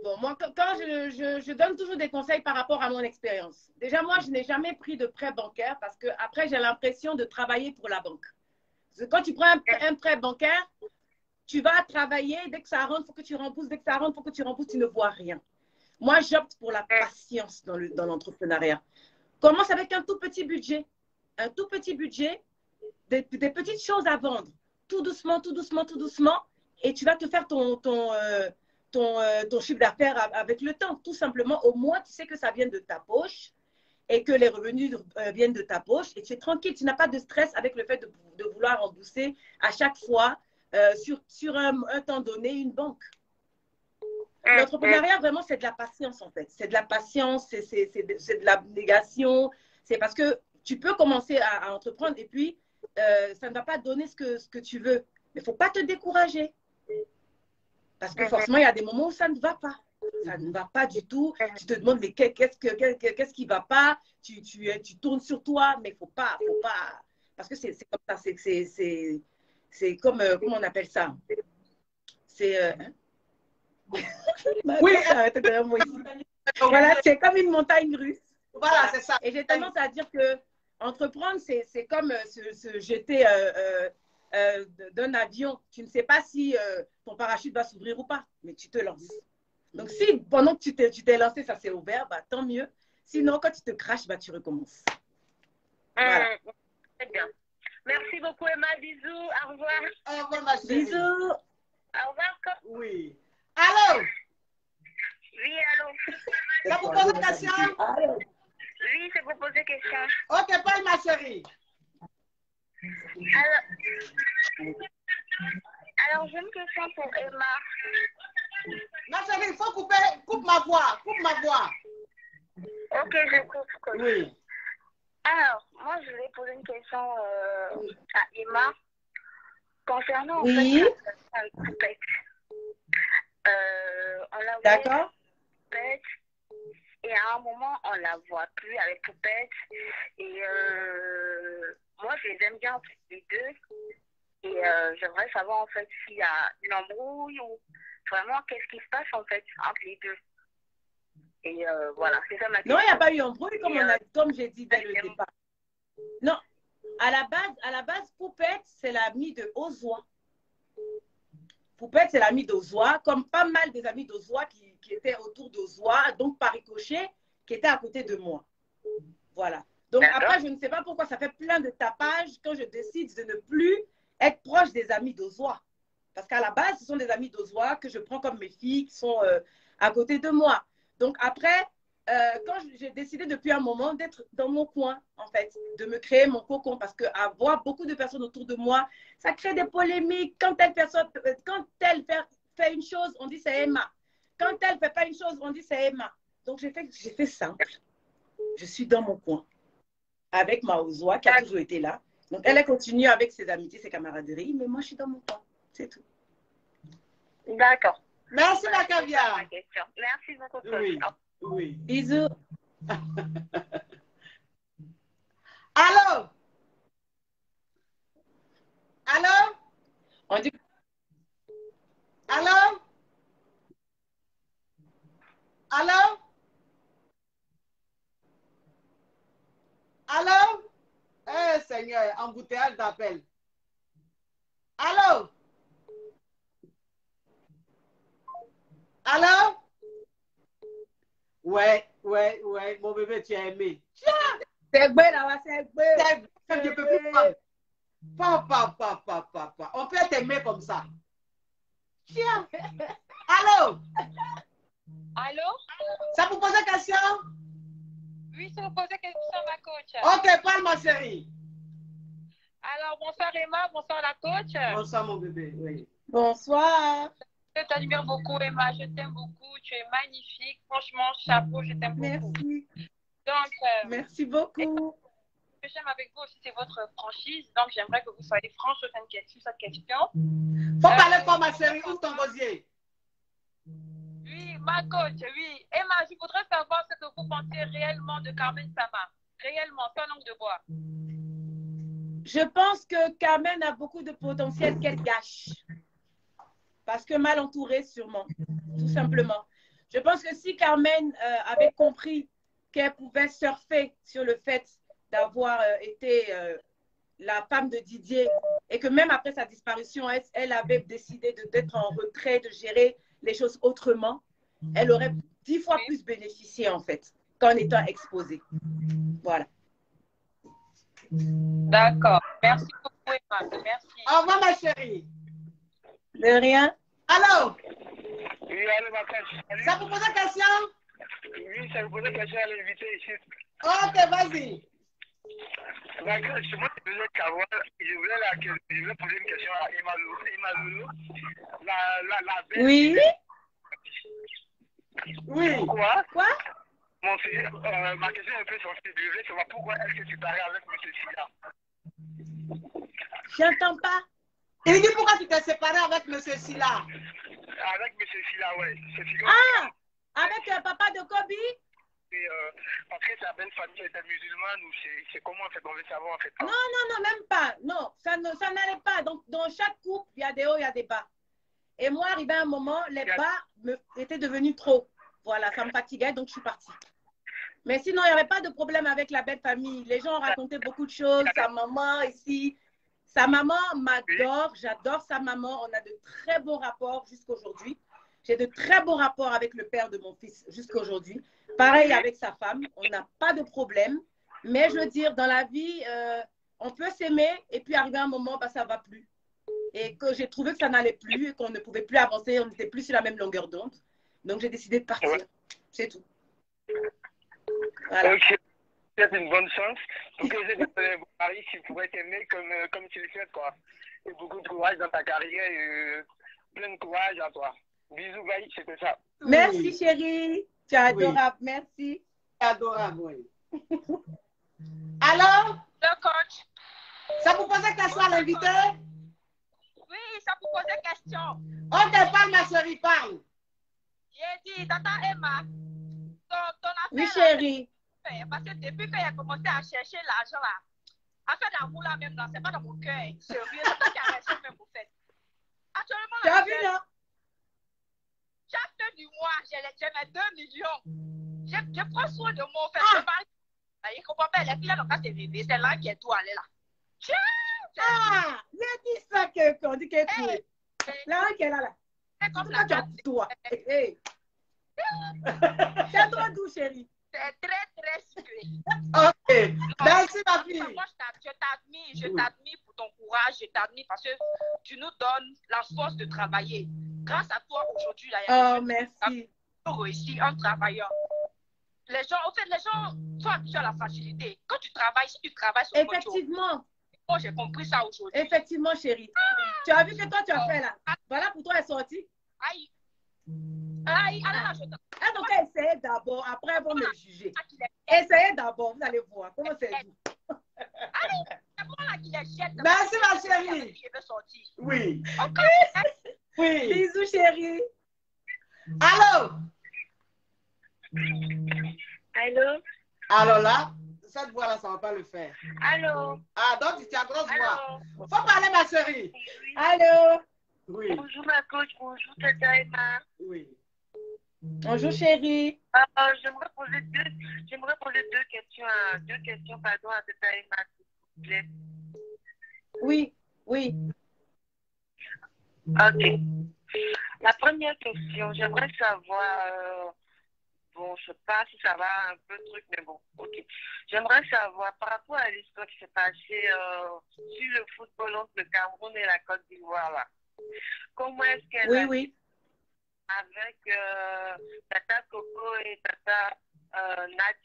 Bon, moi, quand je donne toujours des conseils par rapport à mon expérience. Déjà, moi, je n'ai jamais pris de prêt bancaire parce que après, j'ai l'impression de travailler pour la banque. Parce que quand tu prends un prêt bancaire, tu vas travailler, dès que ça rentre, il faut que tu rembourses, dès que ça rentre, il faut que tu rembourses, tu ne vois rien. Moi, j'opte pour la patience dans l'entrepreneuriat. Commence avec un tout petit budget. Un tout petit budget, des petites choses à vendre. Tout doucement, tout doucement, tout doucement. Et tu vas te faire ton chiffre d'affaires avec le temps. Tout simplement, au moins, tu sais que ça vient de ta poche et que les revenus viennent de ta poche. Et tu es tranquille, tu n'as pas de stress avec le fait de vouloir rembourser à chaque fois sur un temps donné une banque. L'entrepreneuriat, vraiment, c'est de la patience, en fait. C'est de la patience, c'est de l'abnégation. C'est parce que tu peux commencer à entreprendre et puis ça ne va pas donner ce que tu veux. Mais il ne faut pas te décourager. Parce que forcément, il y a des moments où ça ne va pas. Ça ne va pas du tout. Tu te demandes, mais qu'est-ce qui ne va pas? Tu tournes sur toi, mais il ne faut pas. Parce que c'est comme ça. C'est comme, comment on appelle ça? C'est... Oui, voilà, c'est comme une montagne russe. Voilà, c'est ça. Et j'ai tendance à dire que entreprendre, c'est comme se jeter d'un avion. Tu ne sais pas si ton parachute va s'ouvrir ou pas, mais tu te lances. Donc, si pendant que tu t'es lancé, ça s'est ouvert, bah, tant mieux. Sinon, quand tu te craches, bah, tu recommences. Voilà. Très bien. Merci beaucoup, Emma. Bisous. Au revoir. Au revoir, ma chérie. Bisous. Au revoir. Oui. Allô? Oui, allô. Ça vous pose une question? Oui, c'est pour poser question. Ok, parle, ma chérie. Alors j'ai une question pour Emma. Ma chérie, il faut coupe ma voix. Coupe ma voix. Ok, je coupe. Oui. Alors, moi, je vais poser une question à Emma concernant Oui. en fait, Poupette. On la voit D'accord. Poupette et à un moment, on la voit plus avec Poupette. Et moi, je les aime bien toutes les deux. Et j'aimerais savoir en fait s'il y a une embrouille ou vraiment qu'est-ce qui se passe en fait entre les deux. Et voilà, c'est ça ma question. Non, il n'y a pas eu embrouille comme j'ai dit dès le départ. Non, à la base, Poupette, c'est l'amie de Ozwa. Poupette, c'est l'amie d'Ozwa, comme pas mal des amis d'Ozwa qui étaient autour d'Ozwa, donc par ricochet, qui étaient à côté de moi. Voilà. Donc après, je ne sais pas pourquoi ça fait plein de tapages quand je décide de ne plus être proche des amis d'Ozwa. Parce qu'à la base, ce sont des amis d'Ozwa que je prends comme mes filles qui sont à côté de moi. Donc après, quand j'ai décidé depuis un moment d'être dans mon coin, en fait, de me créer mon cocon, parce qu'avoir beaucoup de personnes autour de moi, ça crée des polémiques. Quand telle fait une chose, on dit c'est Emma. Quand elle ne fait pas une chose, on dit c'est Emma. Donc j'ai fait simple. Je suis dans mon coin avec ma Ozwa qui a toujours été là. Donc elle continue avec ses amitiés, ses camaraderies, mais moi je suis dans mon coin. C'est tout. D'accord. Merci, la caviar. Merci beaucoup. Oui. Oui. Bisous. Allô? Allô? On dit... Allô? Allô? Allô? Eh, Seigneur, embouteillage d'appel. Allô? Allô? Ouais, mon bébé, tu as aimé. C'est beau là, c'est beau. Je ne peux plus pas. Papa. On peut t'aimer comme ça. Tiens. Allô? Allô? Ça vous pose une question? Oui, ça vous pose une question, ma coach. Ok, parle, ma chérie. Alors, bonsoir Emma, bonsoir la coach. Bonsoir, mon bébé, oui. Bonsoir. Je t'admire beaucoup, Emma. Je t'aime beaucoup. Tu es magnifique. Franchement, chapeau, je t'aime beaucoup. Merci. Donc, merci beaucoup. Ce que j'aime avec vous aussi, c'est votre franchise. Donc, j'aimerais que vous soyez franche sur cette question. Faut parler fort, ma chérie. Ouvre ton gosier. Oui, ma coach, oui. Emma, je voudrais savoir ce que vous pensez réellement de Carmen Sama. Réellement, sans langue de bois. Je pense que Carmen a beaucoup de potentiel qu'elle gâche. Parce que mal entourée, sûrement. Tout simplement. Je pense que si Carmen avait compris qu'elle pouvait surfer sur le fait d'avoir été la femme de Didier et que même après sa disparition, elle avait décidé d'être en retrait, de gérer les choses autrement, elle aurait 10 fois plus bénéficier, en fait, qu'en étant exposé. Voilà. D'accord. Merci beaucoup, Emma. Merci. Au revoir, ma chérie. De rien. Alors, Oui, allez, ma coach. Salut. ça vous pose une question? Oui, ça vous pose une question à l'invité ici. Ok, vas-y. D'accord, moi, je voulais poser une question à Emma Lolo. La belle. Oui. Oui. Pourquoi? Quoi? Ma question est un peu sensible. Je voulais savoir pourquoi elle s'est séparée avec M. Silla. J'entends pas. Il dit pourquoi tu t'es séparé avec M. Silla? Avec M. Silla, ouais. Ah, avec le papa de Kobe? Parce que sa belle famille était musulmane ou c'est comment en fait on veut savoir en fait. Non, non, non, même pas. Non, ça n'allait pas. Donc, dans chaque couple, il y a des hauts, il y a des bas. Et moi, arrivé à un moment, les bas étaient devenus trop. Voilà, ça me fatiguait, donc je suis partie. Mais sinon, il n'y avait pas de problème avec la belle famille. Les gens ont raconté beaucoup de choses. Sa maman ici. Sa maman m'adore. J'adore sa maman. On a de très bons rapports jusqu'à aujourd'hui. J'ai de très bons rapports avec le père de mon fils jusqu'à aujourd'hui. Pareil avec sa femme. On n'a pas de problème. Mais je veux dire, dans la vie, on peut s'aimer et puis arriver à un moment, bah, ça ne va plus. Et que j'ai trouvé que ça n'allait plus et qu'on ne pouvait plus avancer. On n'était plus sur la même longueur d'onde. Donc, j'ai décidé de partir. C'est tout. Voilà. Ok. C'est une bonne chance. Pour que j'ai des paris qui pourraient t'aimer comme tu le fais, quoi. Et beaucoup de courage dans ta carrière et plein de courage à toi. Bisous, bye, c'était ça. Merci, chérie. Tu es adorable. Merci. Adorable, oui. Alors, Le coach. ça vous posait question à l'invité? Oui, ça vous posait question. Ok, parle, ma chérie, parle. J'ai dit, tata Emma, ton affaire. Oui, chérie. Parce que depuis qu'il a commencé à chercher l'argent là, affaire d'amour là même, c'est pas dans mon cœur. Sérieux, c'est toi qui as raison même, vous faites. Actuellement, Tu as vu, non? chaque fin du mois, j'ai mes 2 millions. Je prends soin de mon fait. Il comprend pas, les filles, quand c'est bébé, c'est là qui est tout allé là. Ah, j'ai dit ça qu'on dit qu'elle est trouée. Là, qu'elle est là. C'est comme Pourquoi tu as dit toi? C'est toi d'où, chérie? C'est très, très secret. Ok, merci ma fille. Moi, je t'admire pour ton courage, je t'admire parce que tu nous donnes la force de travailler. Grâce à toi, aujourd'hui, oh, merci. Tu as réussi en travaillant. Les gens sont habitués à la facilité. Quand tu travailles, si tu travailles sur effectivement. Moi, j'ai compris ça aujourd'hui. Effectivement, chérie. Tu as vu que toi, tu as fait là. Voilà pour toi, elle est sortie. Aïe. Donc, essayez d'abord, après, elles vont me juger. Essayez d'abord, vous allez voir. Comment c'est vous? Merci, ma chérie. Oui. Oui. Bisous, chérie. Allô? Allô? Alors là, cette voix-là, ça ne va pas le faire. Allô? Ah, donc tu as grosse voix. Faut parler, ma chérie. Oui. Allô? Oui. Bonjour, ma coach. Bonjour, tata Emma. Oui. Bonjour, chérie. J'aimerais poser deux questions pardon, à tata Emma, s'il vous plaît. Oui, oui. Ok. La première question, j'aimerais savoir, bon, je sais pas si ça va un peu truc, mais bon, ok. J'aimerais savoir par rapport à l'histoire qui s'est passée sur le football entre le Cameroun et la Côte d'Ivoire, là. Comment est-ce qu'elle a avec Tata Coco et Tata Nat?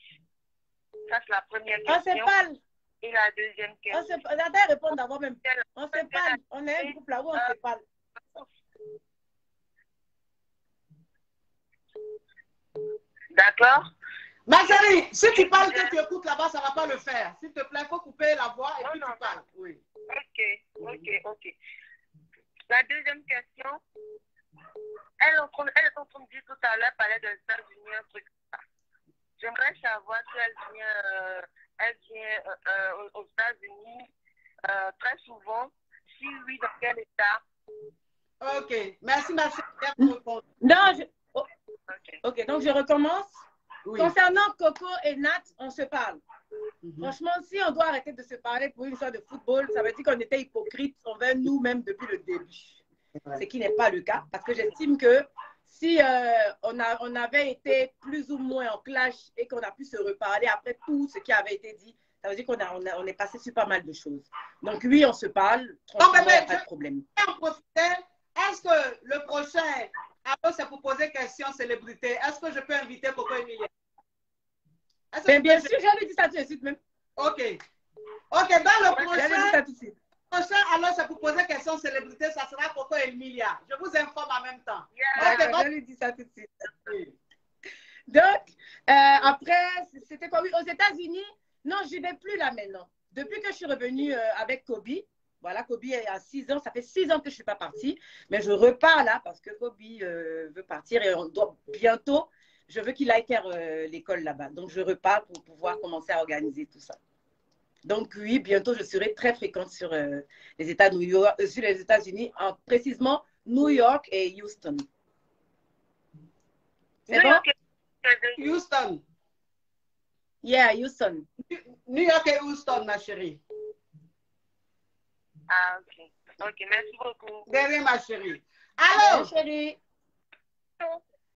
Ça, c'est la première question. On se parle. Et la deuxième question. Tata répond d'abord même. On se parle. On est un groupe là où on se parle. D'accord? Ma chérie, si tu parles que tu écoutes là-bas, ça ne va pas le faire. S'il te plaît, il faut couper la voix et puis tu parles. Oui. Ok. La deuxième question, elle est en train de dire tout à l'heure, parlait des États-Unis, un truc. J'aimerais savoir si elle vient aux États-Unis très souvent. Si oui, dans quel état? Ok. Merci, ma chérie. Non, ok, donc je recommence. Oui. Concernant Coco et Nat, on se parle. Franchement, si on doit arrêter de se parler pour une histoire de football, ça veut dire qu'on était hypocrite envers nous-mêmes depuis le début. Ce qui n'est pas le cas, parce que j'estime que si on avait été plus ou moins en clash et qu'on a pu se reparler après tout ce qui avait été dit, ça veut dire qu'on est passé sur pas mal de choses. Donc oui, on se parle, tranquillement, il n'y a pas de problème. Est-ce que le prochain, alors c'est pour poser question célébrité, est-ce que je peux inviter Coco Emilia? Bien sûr, j'avais dit ça tout de suite même. Ok. Ok, dans le prochain, alors c'est pour poser question célébrité, ça sera Coco Emilia. Je vous informe en même temps. Je lui dis ça tout de suite. Donc, après, c'était quoi? Oui, aux États-Unis, non, je ne vais plus là maintenant. Depuis que je suis revenue avec Kobe, voilà, Kobe a 6 ans, ça fait 6 ans que je ne suis pas partie, mais je repars là parce que Kobe veut partir et on doit bientôt, je veux qu'il aille faire l'école là-bas. Donc, je repars pour pouvoir commencer à organiser tout ça. Donc, oui, bientôt, je serai très fréquente sur les États sur les États-Unis, précisément New York et Houston. C'est bon? Houston. Yeah, Houston. New York et Houston, ma chérie. Ah, ok. Ok, merci beaucoup. De rien, ma chérie. Alors, chérie.